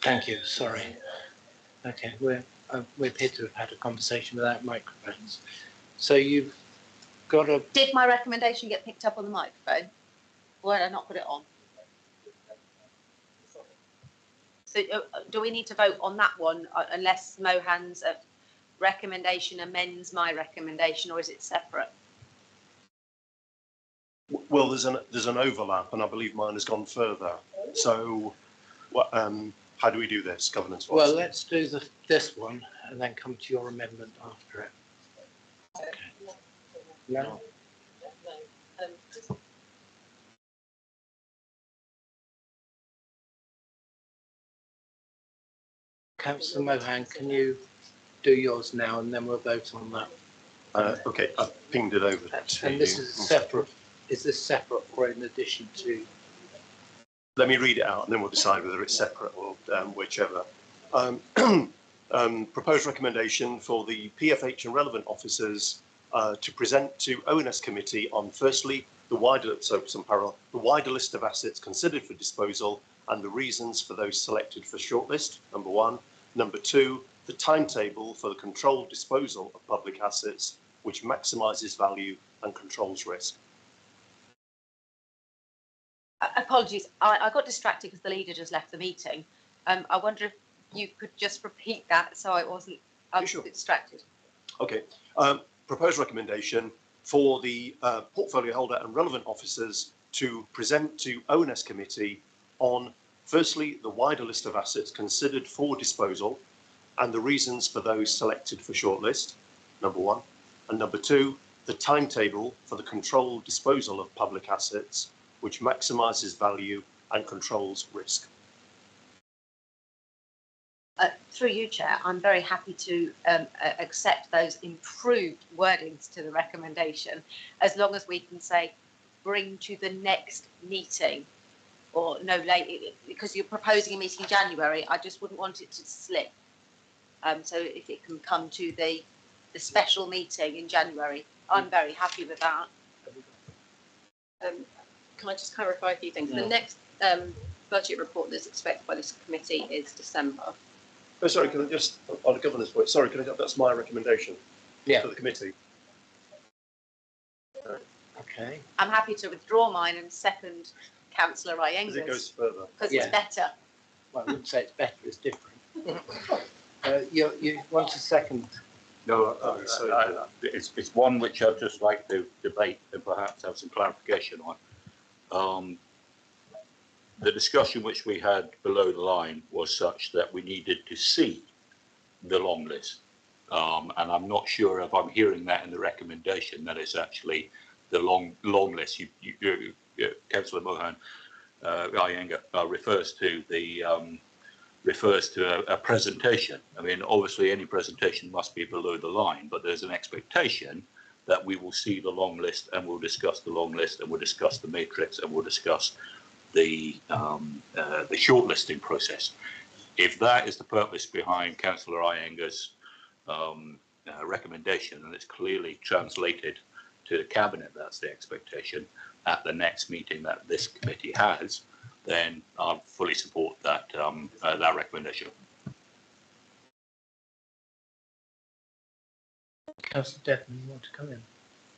Thank you. Sorry. Okay, we appear to have had a conversation without microphones. So you've got a. Did my recommendation get picked up on the microphone? Or did I not put it on? So do we need to vote on that one unless Mohan's recommendation amends my recommendation, or is it separate? Well, there's an overlap, and I believe mine has gone further. So, how do we do this, governance wise? Well, let's do this one and then come to your amendment after it. Okay. No. Councillor Mohan, can you do yours now, and then we'll vote on that. Okay, I've pinged it over to And this you. is separate. Is this separate or in addition to? Let me read it out, and then we'll decide whether it's separate or whichever. Proposed recommendation for the PFH and relevant officers to present to ONS committee on, firstly, the wider list of assets considered for disposal and the reasons for those selected for shortlist, number one. Number two, the timetable for the controlled disposal of public assets, which maximises value and controls risk. Apologies, I got distracted because the leader just left the meeting. I wonder if you could just repeat that so I wasn't Sure. distracted. Okay, proposed recommendation for the portfolio holder and relevant officers to present to ONS committee on, firstly, the wider list of assets considered for disposal and the reasons for those selected for shortlist, number one. And number two, the timetable for the controlled disposal of public assets, which maximises value and controls risk. Through you, Chair, I'm very happy to accept those improved wordings to the recommendation, as long as we can say bring to the next meeting or no late, because you're proposing a meeting in January. I just wouldn't want it to slip. So if it can come to the special meeting in January, I'm very happy with that. Can I just clarify a few things? The next budget report that's expected by this committee is December. Oh, sorry, can I just, on a governance point, sorry, that's my recommendation for the committee. Okay. I'm happy to withdraw mine and second Councillor Iyenga's. Because it goes further. Because it's better. Well, I wouldn't say it's better, it's different. You want a second? No, it's one which I'd just like to debate and perhaps have some clarification on. The discussion which we had below the line was such that we needed to see the long list. And I'm not sure if I'm hearing that in the recommendation that it's actually the long list. Councillor Mohan Iyenga refers to a presentation. I mean, obviously any presentation must be below the line, but there's an expectation that we will see the long list and we'll discuss the long list and we'll discuss the matrix and we'll discuss the shortlisting process. If that is the purpose behind Councillor Iyenga's recommendation, and it's clearly translated to the Cabinet, that's the expectation at the next meeting that this committee has, then I'll fully support that that recommendation. Councillor Devon, you want to come in?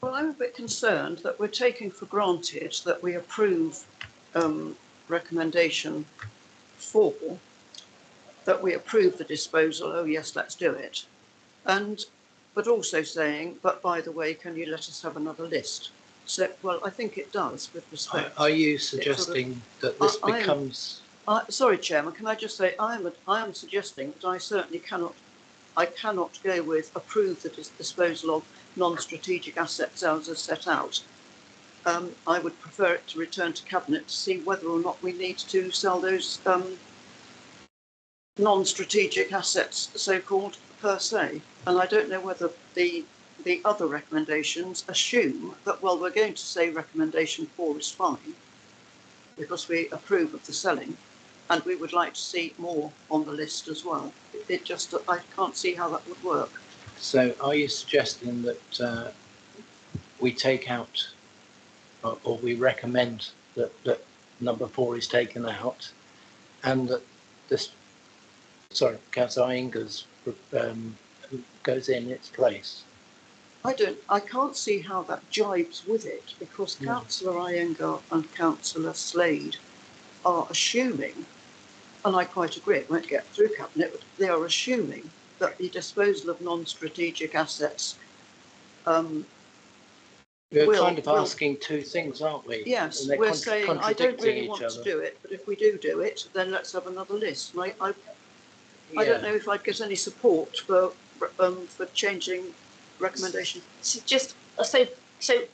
Well, I'm a bit concerned that we're taking for granted that we approve recommendation 4, that we approve the disposal, oh yes, let's do it. But also saying, but by the way, can you let us have another list? So, well, I think it does with respect. Are you suggesting that this becomes? Sorry, Chairman, can I just say I am suggesting that I certainly cannot go with approve the disposal of non-strategic assets as set out. I would prefer it to return to Cabinet to see whether or not we need to sell those non-strategic assets, so-called, per se. And I don't know whether the other recommendations assume that, well, we're going to say recommendation 4 is fine because we approve of the selling and we would like to see more on the list as well. I can't see how that would work. So are you suggesting that we take out or we recommend that number 4 is taken out and that this sorry, Councillor Inger's goes in its place. I can't see how that jibes with it, because Councillor Iyengar and Councillor Slade are assuming, and I quite agree, it won't get through Cabinet, but they are assuming that the disposal of non-strategic assets We're kind of asking two things, aren't we? Yes, we're saying, I don't really want to do it, but if we do it, then let's have another list. And I don't know if I'd get any support for changing recommendation. So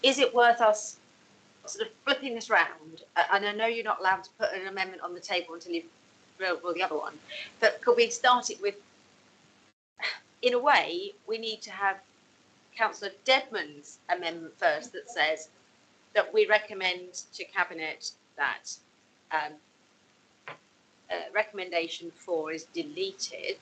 is it worth us sort of flipping this round? And I know you're not allowed to put an amendment on the table until you've ruled the other one, but could we start it with, in a way, we need to have Councillor Dedman's amendment first that says that we recommend to Cabinet that recommendation 4 is deleted,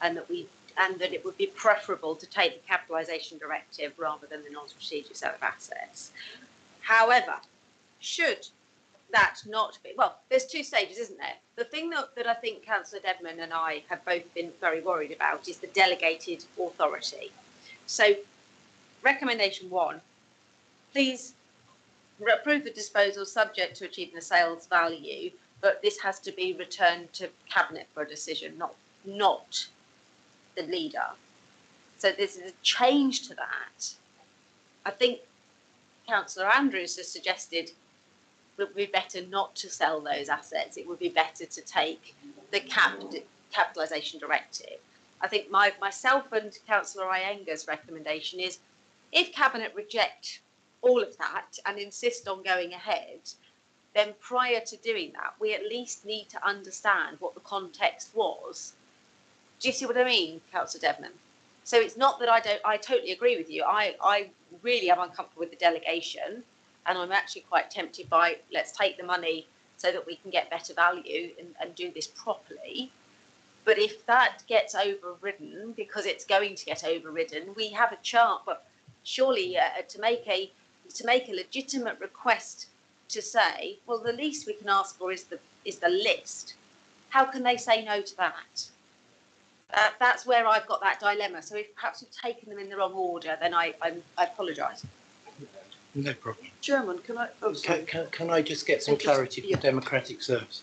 and that it would be preferable to take the capitalisation directive rather than the non-strategic sale of assets. However, should that not be, well, there's two stages, isn't there? The thing that I think Councillor Dedman and I have both been very worried about is the delegated authority. So recommendation 1, please approve the disposal subject to achieving the sales value, but this has to be returned to Cabinet for a decision, not the leader. So this is a change to that. I think Councillor Andrews has suggested it would be better not to sell those assets. It would be better to take the capitalisation directive. I think myself and Councillor Iyengar's recommendation is, if Cabinet reject all of that and insist on going ahead, then prior to doing that, we at least need to understand what the context was. Do you see what I mean, Councillor Dedman? So it's not that I totally agree with you. I really am uncomfortable with the delegation, and I'm actually quite tempted by, let's take the money so that we can get better value and do this properly. But if that gets overridden, because it's going to get overridden, we have a chart. But surely to make a legitimate request to say, well, the least we can ask for is the list. How can they say no to that? That's where I've got that dilemma. So if perhaps we've taken them in the wrong order, then I apologise. No problem. Chairman, can I? Oh, can I just get some clarity from Democratic Services?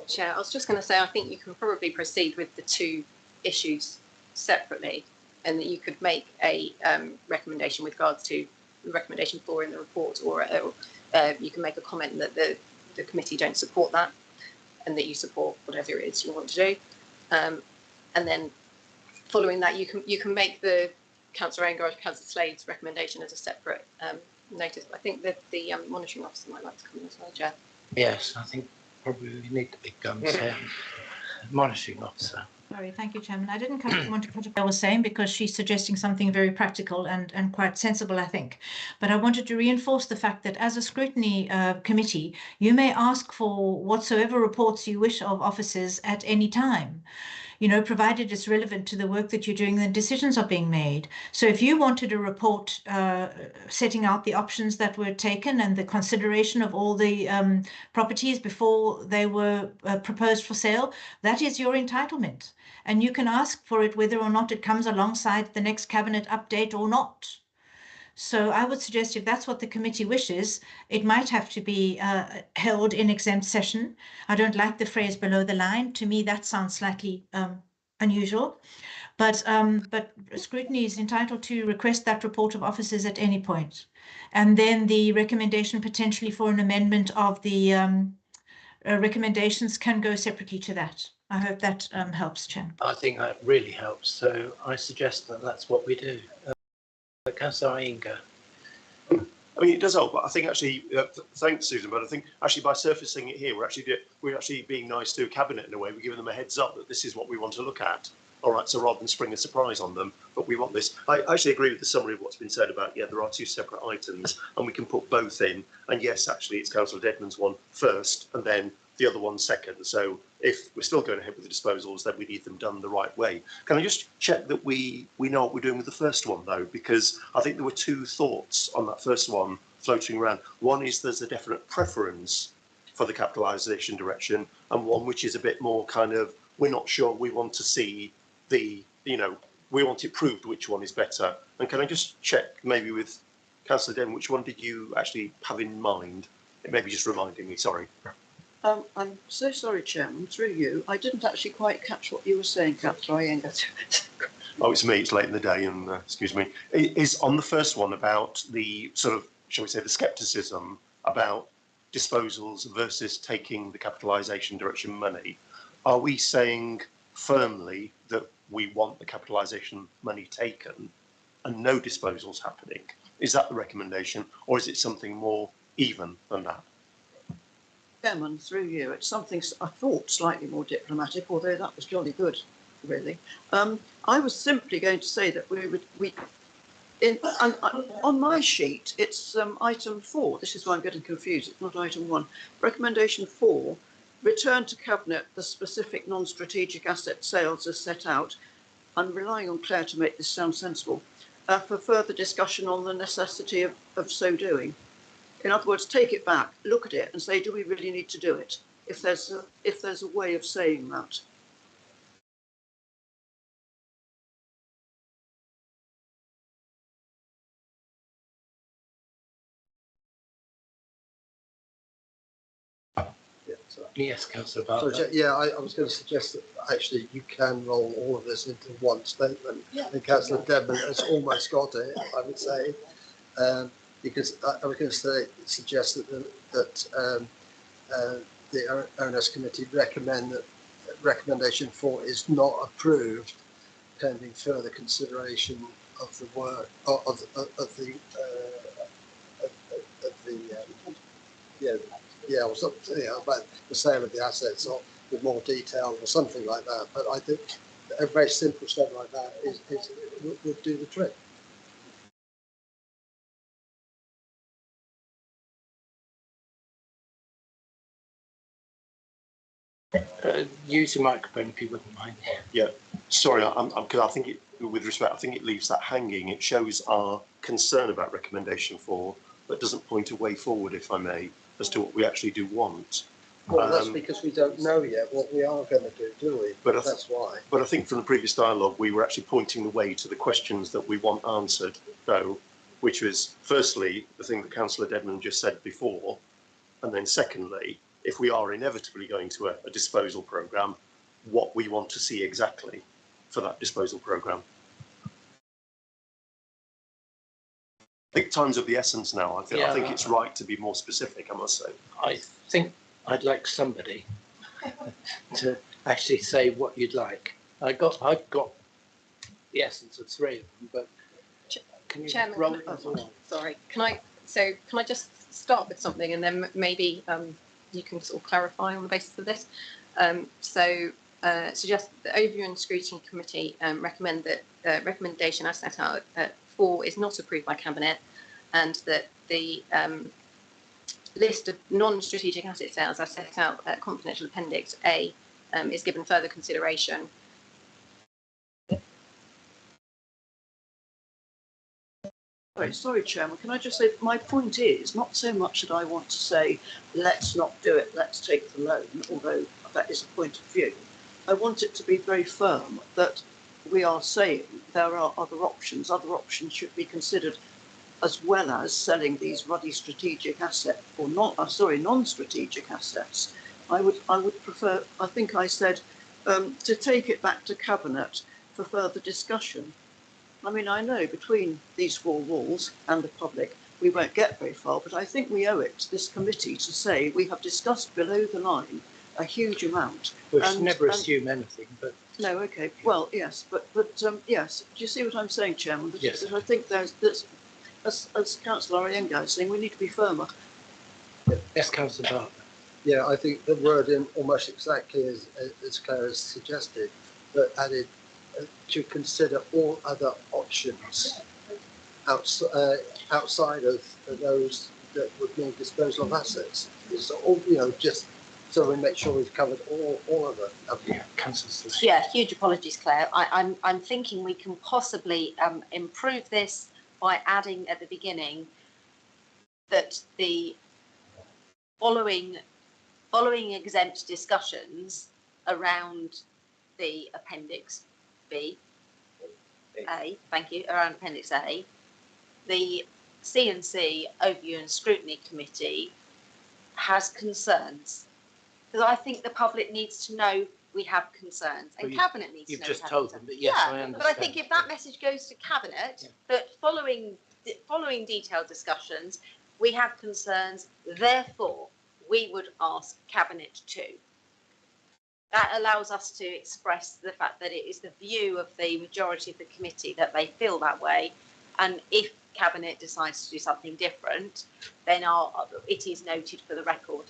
Chair, I was just going to say, I think you can probably proceed with the two issues separately, and that you could make a recommendation with regards to recommendation 4 in the report, or you can make a comment that the committee don't support that, and that you support whatever it is you want to do. And then following that, you can make the Councillor Iyengar or Councillor Slade's recommendation as a separate notice. I think that the monitoring officer might like to come in as well, Chair. Yes, I think probably we need the big guns here. Monitoring officer. Sorry, thank you, Chairman. I didn't want to cut what I was saying, because she's suggesting something very practical and quite sensible, I think. But I wanted to reinforce the fact that as a scrutiny committee, you may ask for whatsoever reports you wish of officers at any time, provided it's relevant to the work that you're doing and decisions are being made. So if you wanted a report setting out the options that were taken and the consideration of all the properties before they were proposed for sale, that is your entitlement. And you can ask for it whether or not it comes alongside the next Cabinet update or not. So I would suggest, if that's what the committee wishes, it might have to be held in exempt session. I don't like the phrase below the line. To me, that sounds slightly unusual. But scrutiny is entitled to request that report of officers at any point. And then the recommendation potentially for an amendment of the recommendations can go separately to that. I hope that helps, Chair. I think that really helps. So I suggest that that's what we do. Councillor Iyengar. I mean, it does help, but I think actually, thanks, Susan, but I think actually by surfacing it here, we're actually being nice to Cabinet in a way. We're giving them a heads up that this is what we want to look at. All right, so rather than spring a surprise on them, but we want this. I actually agree with the summary of what's been said about, there are two separate items, and we can put both in. And yes, actually, it's Councillor Dedman's one first, and then the other one second. So if we're still going ahead with the disposals, then we need them done the right way. Can I just check that we know what we're doing with the first one, though? Because I think there were two thoughts on that first one floating around. One is there's a definite preference for the capitalisation direction, and one which is a bit more kind of we're not sure. We want to see the, we want it proved which one is better. And can I just check maybe with Councillor Den, which one did you actually have in mind? It may be just reminding me, sorry. I'm so sorry, Chairman, through you. I didn't actually quite catch what you were saying, Councillor Iyengar. Oh, it's me, it's late in the day, and excuse me. Is on the first one about the sort of, shall we say, the scepticism about disposals versus taking the capitalisation direction money. Are we saying firmly that we want the capitalisation money taken and no disposals happening? Is that the recommendation, or is it something more even than that? Chairman, through you, it's something I thought slightly more diplomatic, although that was jolly good, really. I was simply going to say that on my sheet, it's item 4. This is why I'm getting confused. It's not item 1. Recommendation 4, return to Cabinet the specific non-strategic asset sales as set out. I'm relying on Claire to make this sound sensible, for further discussion on the necessity of so doing. In other words, take it back, look at it and say, do we really need to do it? If there's a way of saying that. Yes, Councillor Bartlett. So, yeah, I was going to suggest that actually you can roll all of this into one statement. And Councillor Devon has almost got it, I would say, because I was going to suggest that the owners committee recommend that recommendation 4 is not approved pending further consideration of the work of the about the sale of the assets or with more detail or something like that. But I think a very simple step like that would do the trick. Use your microphone if you wouldn't mind. Yeah, sorry, because I think it, with respect, I think it leaves that hanging. It shows our concern about recommendation 4, but doesn't point a way forward, if I may, as to what we actually do want. Well, that's because we don't know yet what we are going to do we? But that's why. But I think from the previous dialogue, we were actually pointing the way to the questions that we want answered, though, which was firstly the thing that Councillor Dedman just said before, and then secondly, if we are inevitably going to a disposal programme, what we want to see exactly for that disposal programme. I think time's of the essence now. I think it's right to be more specific, I must say. I think I'd like somebody to actually say what you'd like. I've got the essence of 3 of them, but can you Chairman, roll it along? Sorry, can I just start with something and then maybe you can sort of clarify on the basis of this. Suggest that the Overview and Scrutiny Committee recommend that recommendation as set out at 4 is not approved by Cabinet, and that the list of non-strategic asset sales as set out at Confidential Appendix A is given further consideration. Sorry, Chairman, can I just say my point is not so much that I want to say let's not do it, let's take the loan, although that is a point of view. I want it to be very firm that we are saying there are other options should be considered, as well as selling these ruddy strategic assets or non-strategic assets. I would prefer, I think I said, to take it back to Cabinet for further discussion. I mean, I know between these 4 walls and the public, we won't get very far, but I think we owe it to this committee to say we have discussed below the line a huge amount. We should never assume anything, but... No, okay, well, yes, but yes, do you see what I'm saying, Chairman? Yes. I think there's, as Councillor Iyengar is saying, we need to be firmer. Yes, Councillor Bartlett. Yeah, I think the wording almost exactly as Claire has suggested, but added to consider all other options outside of those that would mean disposal of assets. It's all, just so we make sure we've covered all of them. Yeah, Councillor. Yeah, huge apologies, Claire. I'm thinking we can possibly improve this by adding at the beginning that the following exempt discussions around the Appendix A, thank you, around Appendix A, the C&C Overview and Scrutiny Committee has concerns. Because I think the public needs to know we have concerns, and Cabinet needs to know. You've just told them, but yes, I understand. But I think if that message goes to Cabinet, that following detailed discussions, we have concerns, therefore we would ask Cabinet to. That allows us to express the fact that it is the view of the majority of the committee that they feel that way, and if Cabinet decides to do something different, then it is noted for the record.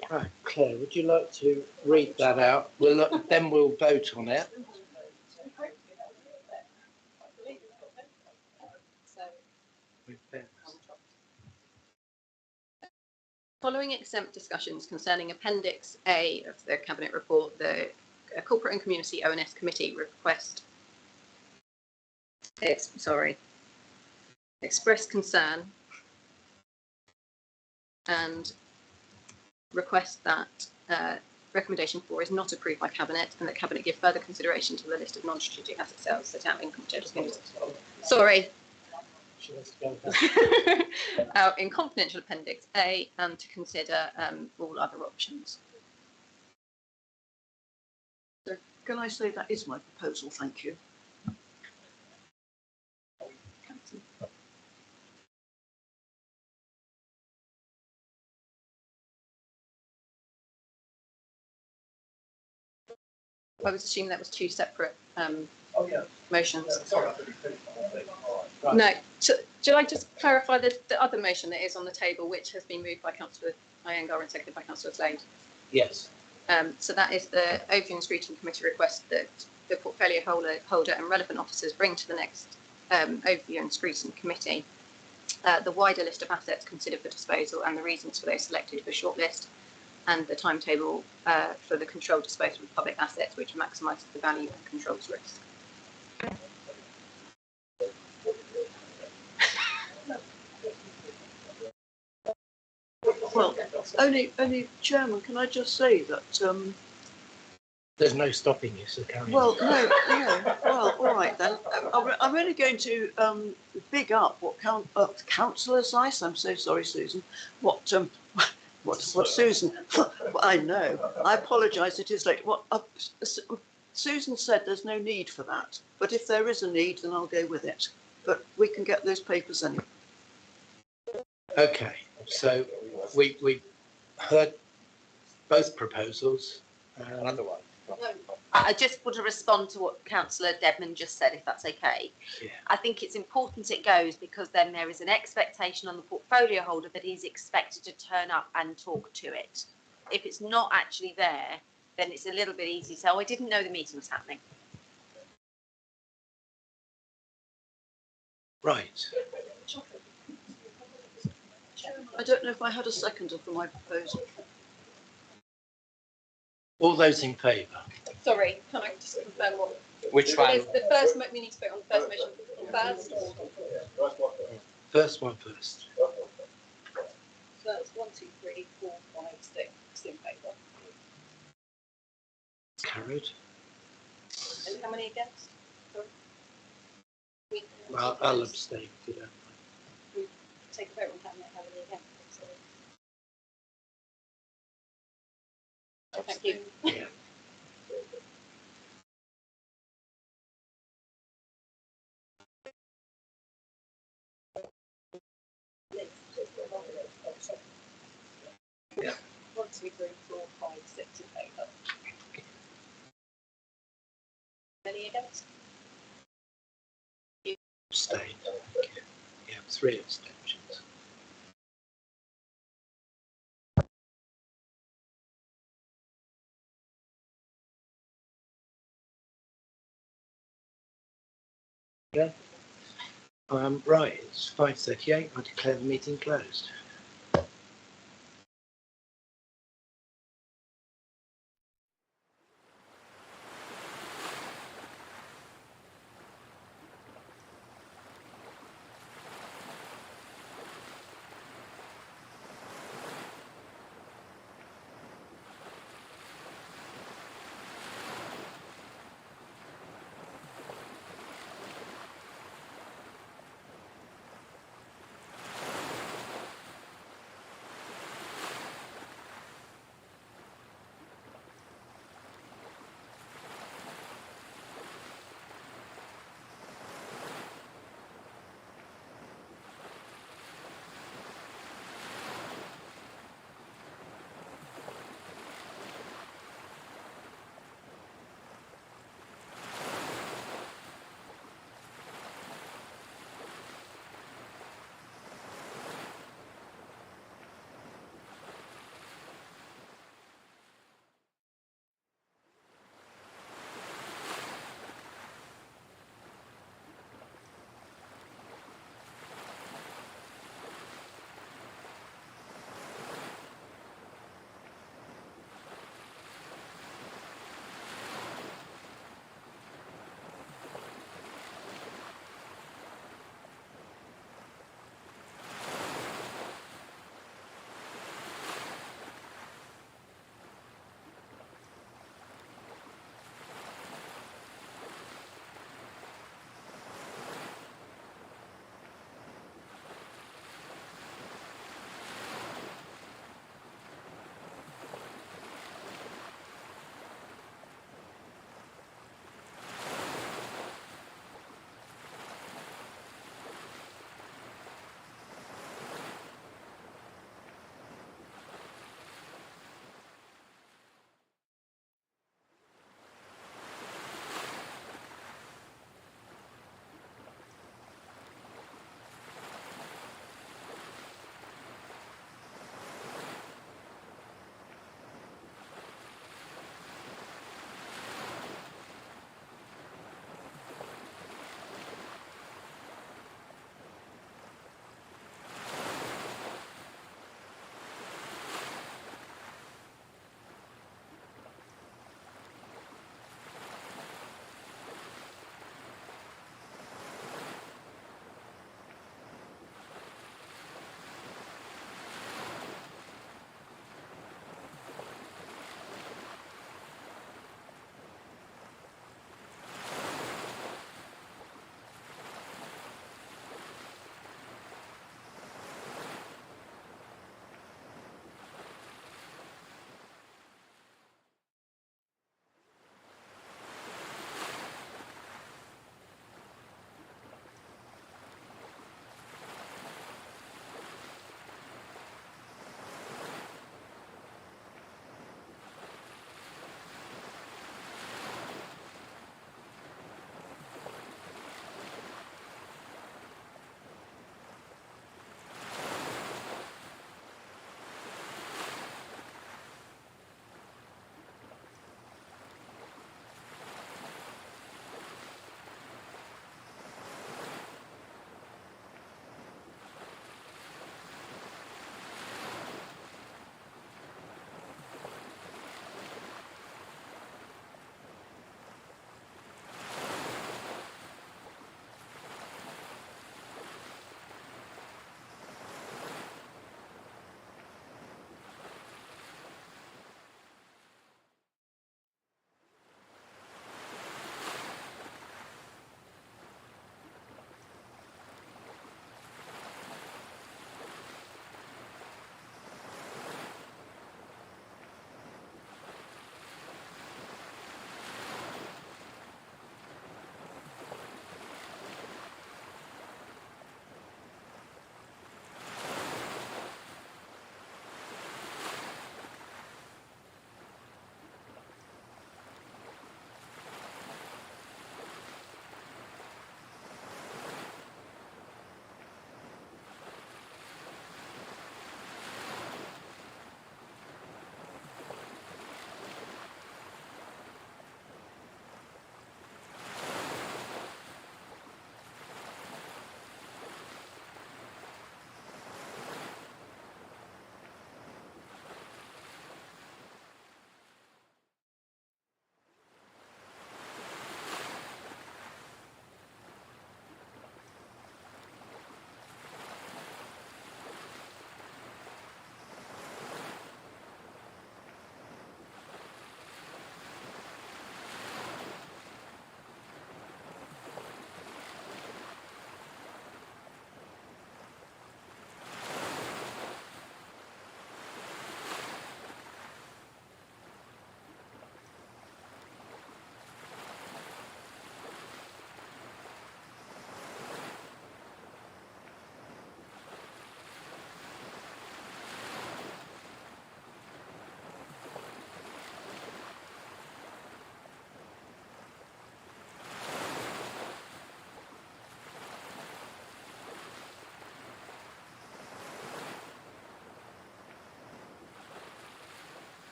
Yeah. Right, Claire, would you like to read that out? Then we'll vote on it. Following exempt discussions concerning Appendix A of the Cabinet report, the Corporate and Community ONS Committee express concern and request that recommendation 4 is not approved by Cabinet, and that Cabinet give further consideration to the list of non-strategic asset sales set out in in confidential Appendix A, and to consider all other options. So can I say that is my proposal? Thank you. I was assuming that was two separate motions. Right. No. Should I just clarify the other motion that is on the table, which has been moved by Councillor Iyengar and seconded by Councillor Slade? Yes. So that is the Overview and Scrutiny Committee request that the portfolio holder and relevant officers bring to the next Overview and Scrutiny Committee the wider list of assets considered for disposal and the reasons for those selected for shortlist, and the timetable for the controlled disposal of public assets, which maximises the value and controls risk. Well, only Chairman, can I just say that there's no stopping you, so carry on. Well, no. Well, all right then. I'm only going to big up what Councillor Zeiss. I'm so sorry, Susan. What Susan? I know. I apologise. It is late. What Susan said. There's no need for that. But if there is a need, then I'll go with it. But we can get those papers anyway. Okay. So we heard both proposals. Another one. I just want to respond to what Councillor Dedman just said, if that's okay. Yeah. I think it's important it goes, because then there is an expectation on the portfolio holder that he's expected to turn up and talk to it. If it's not actually there, then it's a little bit easy to say, oh, I didn't know the meeting was happening. Right. I don't know if I had a seconder for my proposal. All those in favour? Sorry, can I just confirm what? Which one? The first, we need to vote on the first motion first. First one first. So that's 1, 2, 3, 4, 5, 6 in favour. Carried. And how many against? Sorry. Well, I'll abstain if you don't mind. We take a vote on how many against. So thank you. Yeah. Yeah. 1, 2, 3, 4, 5, 6 in favour. Any against? Abstain. Yeah, 3 abstentions. Yeah. Right, it's 5:38. I declare the meeting closed.